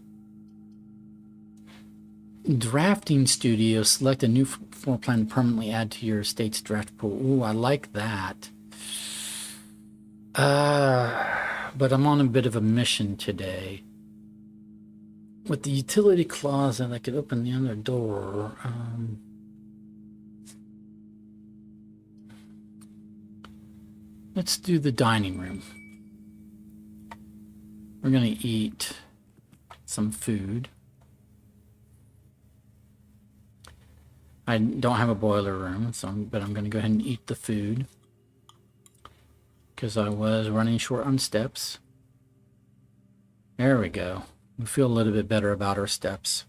Drafting studio, select a new floor plan to permanently add to your estate's draft pool. Ooh, I like that. But I'm on a bit of a mission today. With the utility closet, I could open the other door. Let's do the dining room. We're going to eat some food. I don't have a boiler room, but I'm going to go ahead and eat the food because I was running short on steps. There we go. We feel a little bit better about our steps.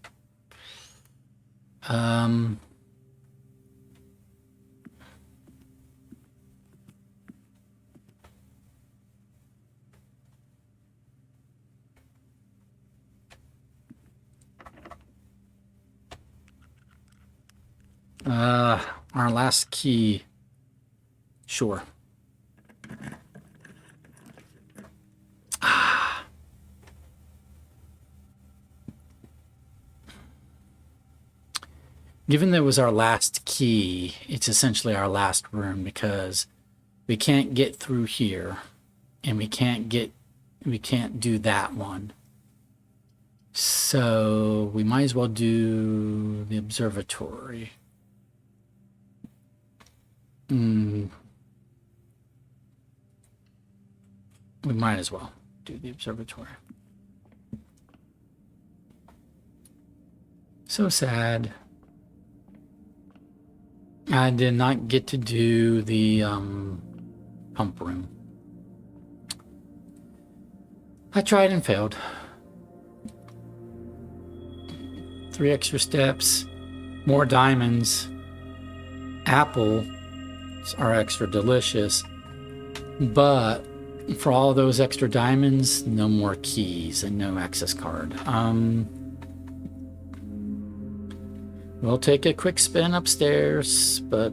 Our last key. Sure. Given that it was our last key, it's essentially our last room because we can't get through here and we can't do that one. So we might as well do the observatory. We might as well do the observatory. So sad. I did not get to do the pump room. I tried and failed. 3 extra steps, more diamonds. Apples are extra delicious, but for all those extra diamonds, no more keys and no access card. We'll take a quick spin upstairs, but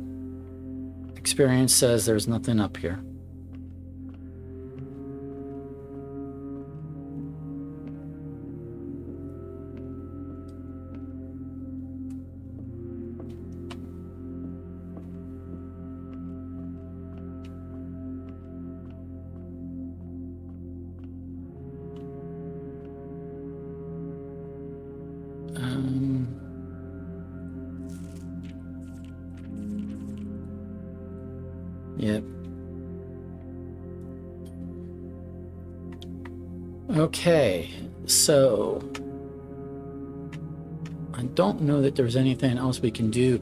experience says there's nothing up here. Yep. Okay, so I don't know that there's anything else we can do.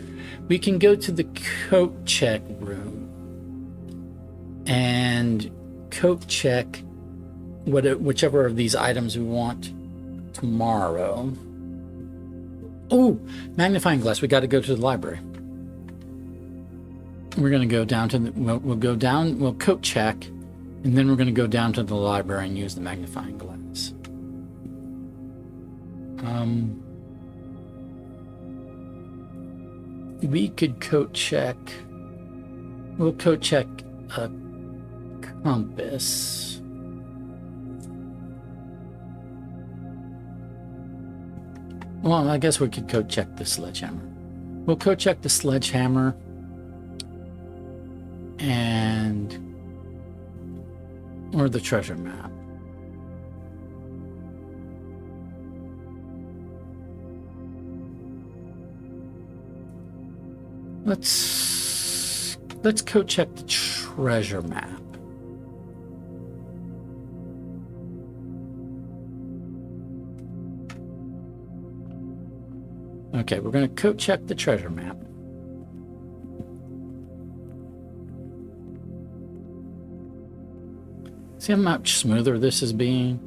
We can go to the coat check room and coat check whichever of these items we want tomorrow. Oh, magnifying glass. We got to go to the library. We're going to go down to we'll coat check, and then we're going to go down to the library and use the magnifying glass. We could coat check. We'll coat check a compass. Well, I guess we could coat check the sledgehammer. We'll coat check the sledgehammer. Or the treasure map. Let's let's go check the treasure map. Okay, we're going to code check the treasure map. See how much smoother this is being?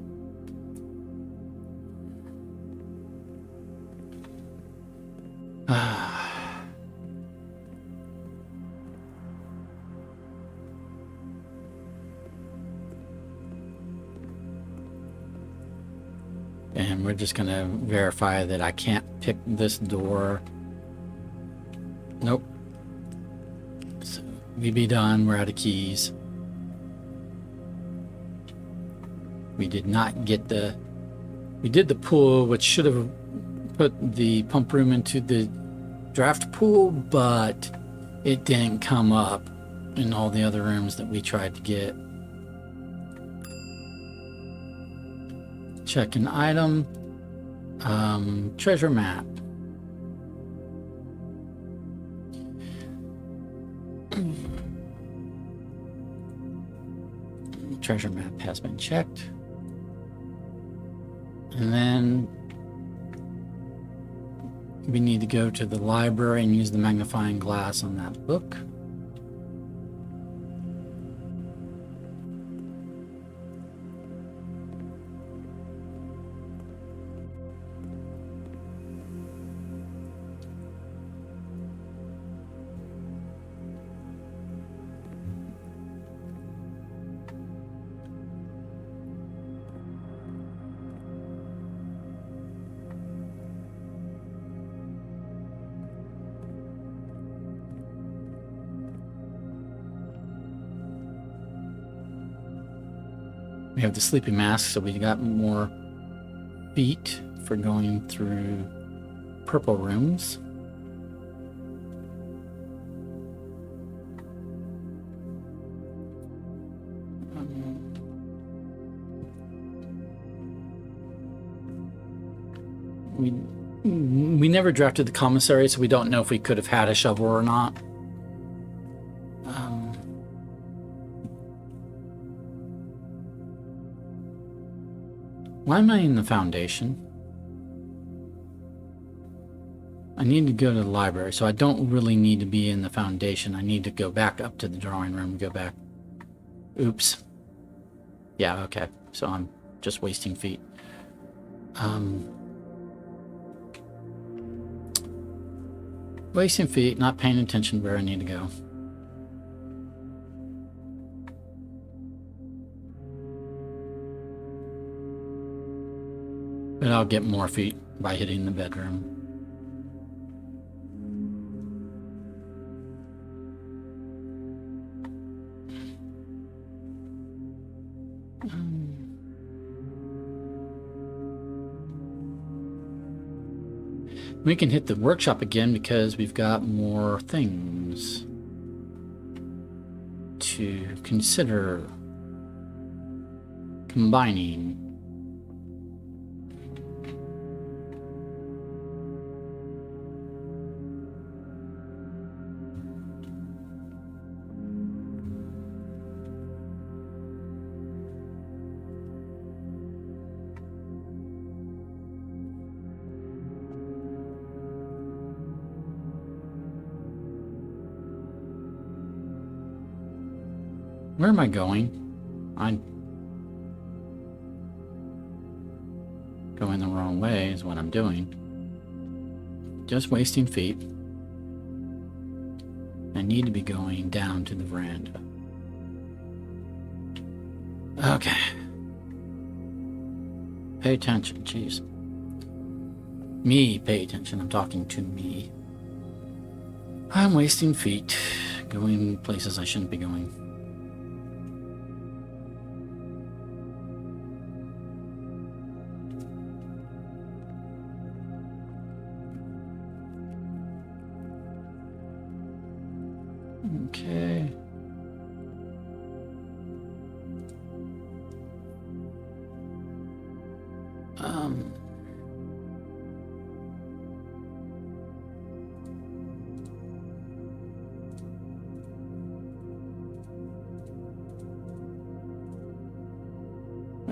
And we're just going to verify that I can't pick this door. Nope. So we be done. We're out of keys. We did not get the... We did the pool, which should have put the pump room into the draft pool, but it didn't come up in all the other rooms that we tried to get. Check an item. Treasure map. Treasure map has been checked. And then we need to go to the library and use the magnifying glass on that book. We have the sleeping mask, so we got more feet for going through purple rooms. We never drafted the commissary, so we don't know if we could have had a shovel or not. Why am I in the foundation? I need to go to the library, so I don't really need to be in the foundation. I need to go back up to the drawing room, go back. Oops. Yeah, okay. So I'm just wasting feet. Wasting feet, not paying attention where I need to go. But I'll get more feet by hitting the bedroom. We can hit the workshop again because we've got more things to consider combining. Where am I going? I'm going the wrong way is what I'm doing. Just wasting feet. I need to be going down to the veranda. Okay. Pay attention, jeez. Me, pay attention. I'm talking to me. I'm wasting feet, going places I shouldn't be going. Okay.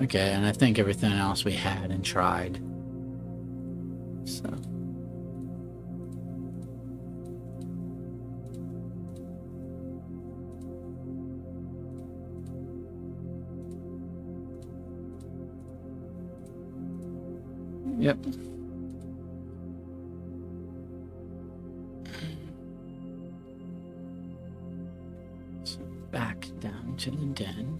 Okay, and I think everything else we had and tried. So. Yep. So back down to the den.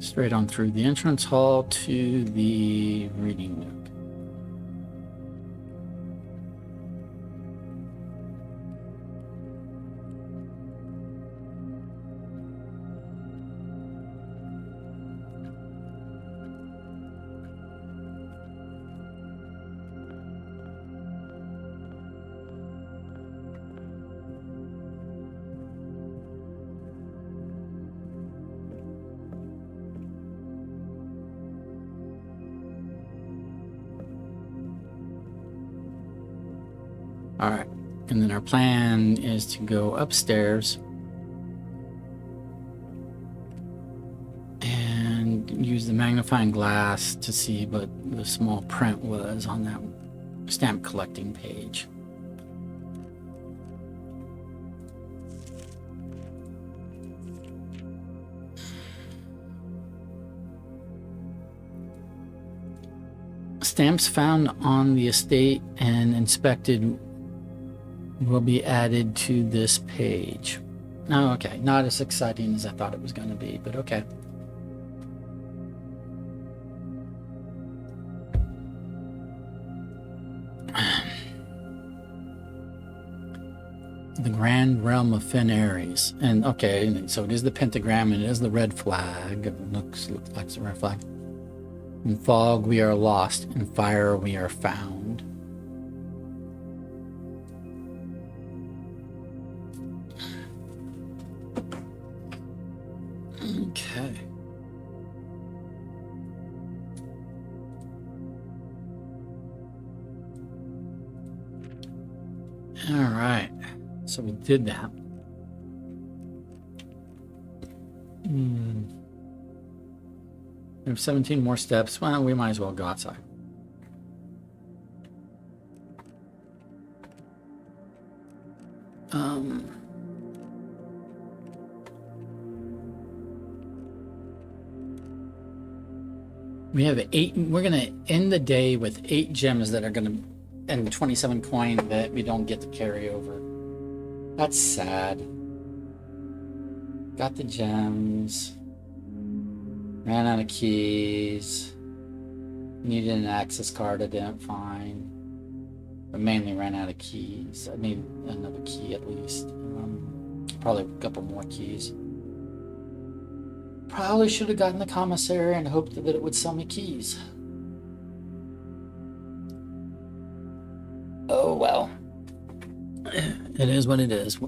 Straight on through the entrance hall to the reading nook. All right, and then our plan is to go upstairs and use the magnifying glass to see what the small print was on that stamp collecting page. Stamps found on the estate and inspected will be added to this page. Oh, okay. Not as exciting as I thought it was going to be, but okay. The Grand Realm of Fen Aries. And okay, so it is the pentagram and it is the red flag. It looks like it's a red flag. In fog we are lost, in fire we are found. Okay. All right. So we did that. We have 17 more steps. Well, we might as well go outside. We have 8. We're going to end the day with 8 gems that are going to, and 27 coin that we don't get to carry over. That's sad. Got the gems. Ran out of keys. Needed an access card I didn't find. But mainly ran out of keys. I need another key at least. Probably a couple more keys. Probably should have gotten the commissary and hoped that it would sell me keys. Oh well. It is what it is.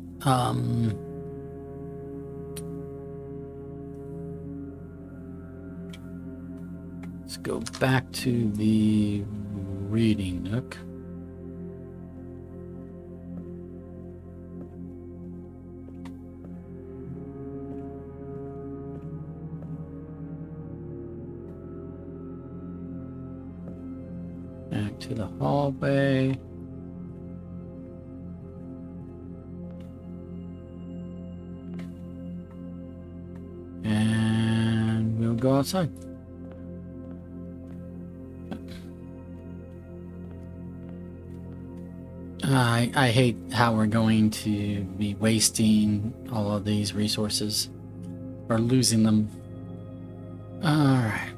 Let's go back to the reading nook. Back to the hallway. And we'll go outside. I hate how we're going to be wasting all of these resources or losing them. All right.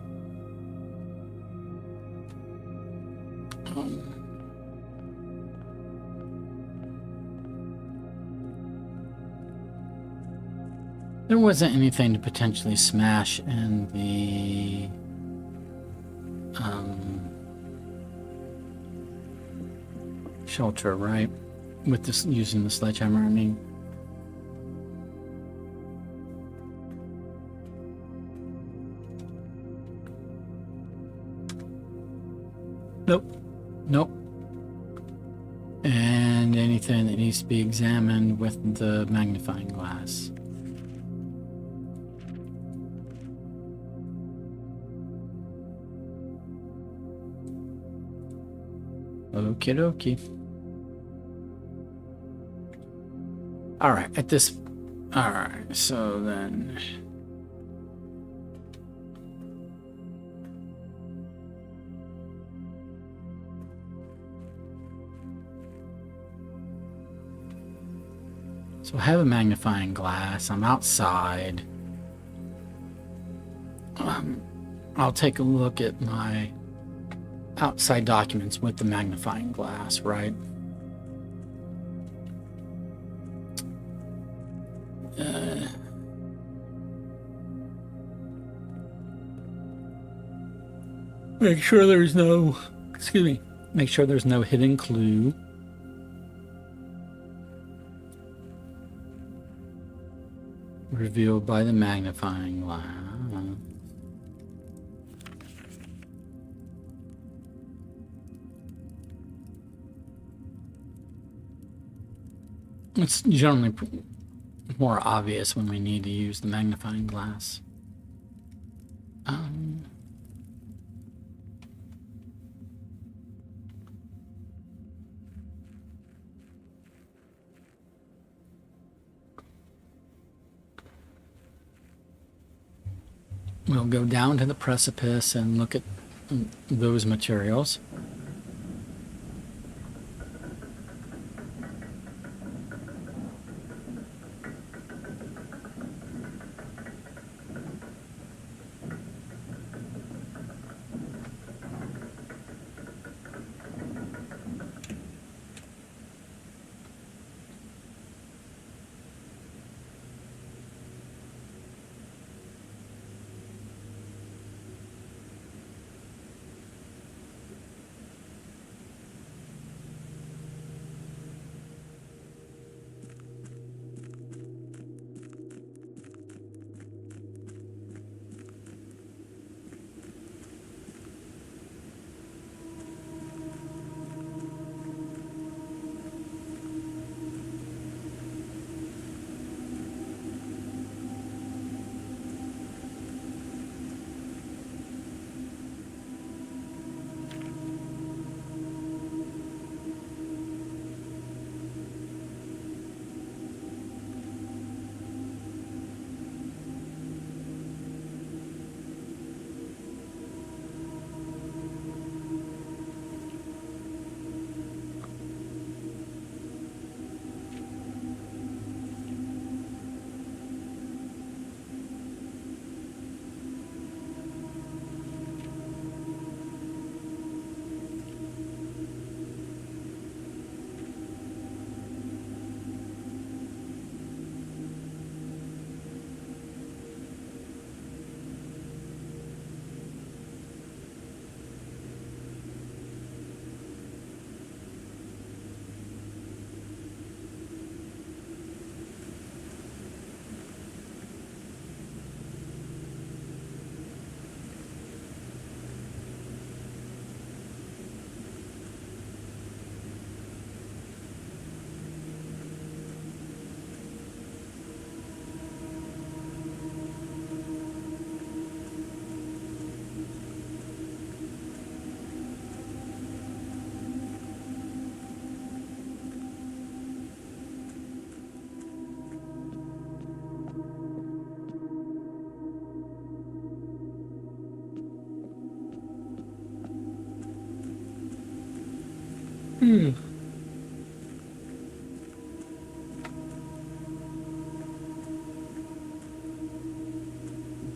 There wasn't anything to potentially smash in the shelter, right? With this using the sledgehammer, I mean. Nope. Nope. And anything that needs to be examined with the magnifying glass. Okie dokie. Alright, at this... Alright, so then... So I have a magnifying glass. I'm outside. I'll take a look at my outside documents with the magnifying glass, right? Make sure there's no, excuse me, make sure there's no hidden clue. Revealed by the magnifying glass. It's generally more obvious when we need to use the magnifying glass. We'll go down to the precipice and look at those materials.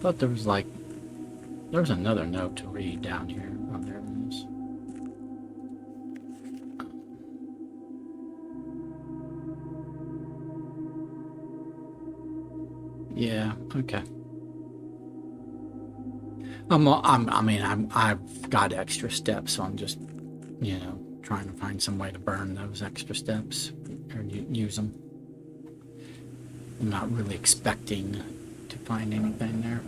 Thought there was like, there was another note to read down here. Oh, there it is. Yeah, okay. I've got extra steps, so I'm just, trying to find some way to burn those extra steps or use them. I'm not really expecting to find anything there.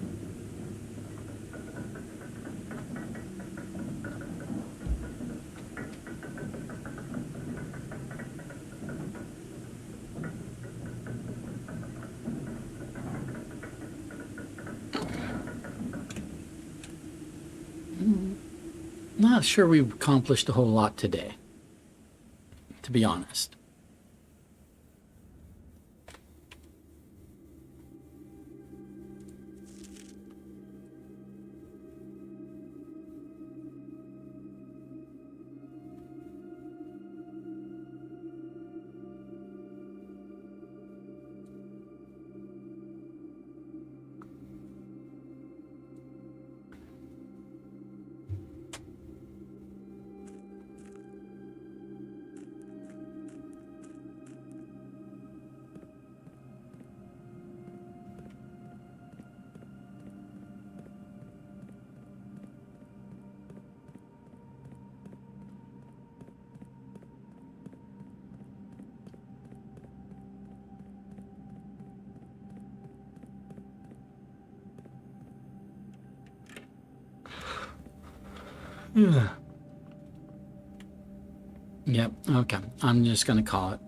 not sure we've accomplished a whole lot today, to be honest. Yeah. Yep. Okay. I'm just going to call it.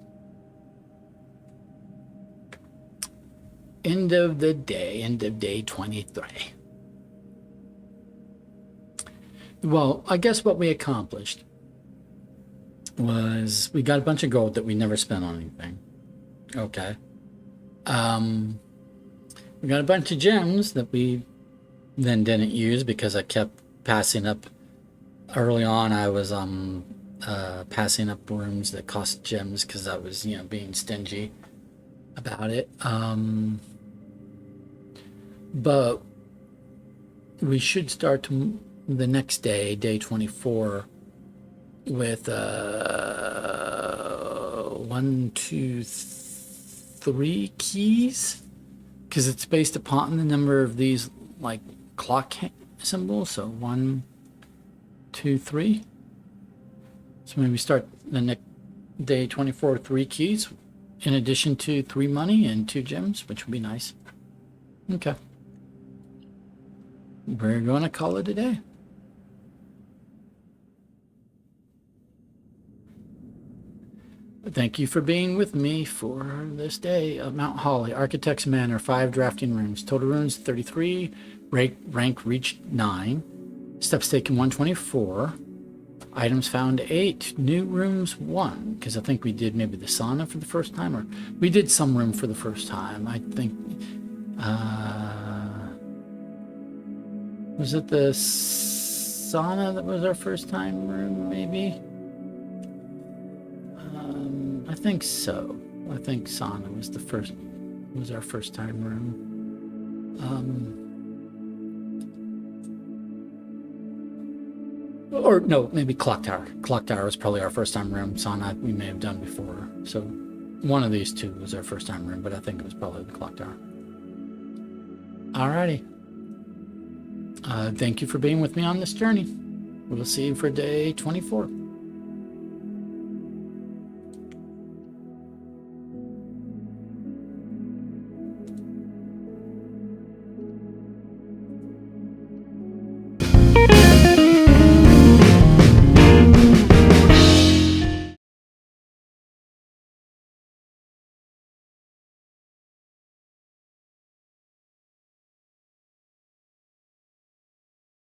End of the day. End of day 23. Well, I guess what we accomplished was we got a bunch of gold that we never spent on anything. Okay. We got a bunch of gems that we then didn't use because I kept passing up. Early on, I was passing up rooms that cost gems because I was, being stingy about it. But we should start the next day, day 24, with 1, 2, 3 keys, because it's based upon the number of these like clock symbols. So 1, 2, 3. So maybe start the next day 24 with 3 keys, in addition to 3 money and 2 gems, which would be nice. Okay. We're going to call it a day. Thank you for being with me for this day of Mount Holly. Architect's Manor, 5 drafting rooms. Total rooms 33. Rank reached 9. Steps taken 124. Items found 8. New rooms 1. Because I think we did maybe the sauna for the first time, or we did some room for the first time. I think. Was it the sauna that was our first time room? Maybe. I think so. I think sauna was our first time room. Or no, maybe clock tower. Clock tower was probably our first time room. Sauna we may have done before. So one of these two was our first time room, but I think it was probably the clock tower. Alrighty. Thank you for being with me on this journey. We'll see you for day 24.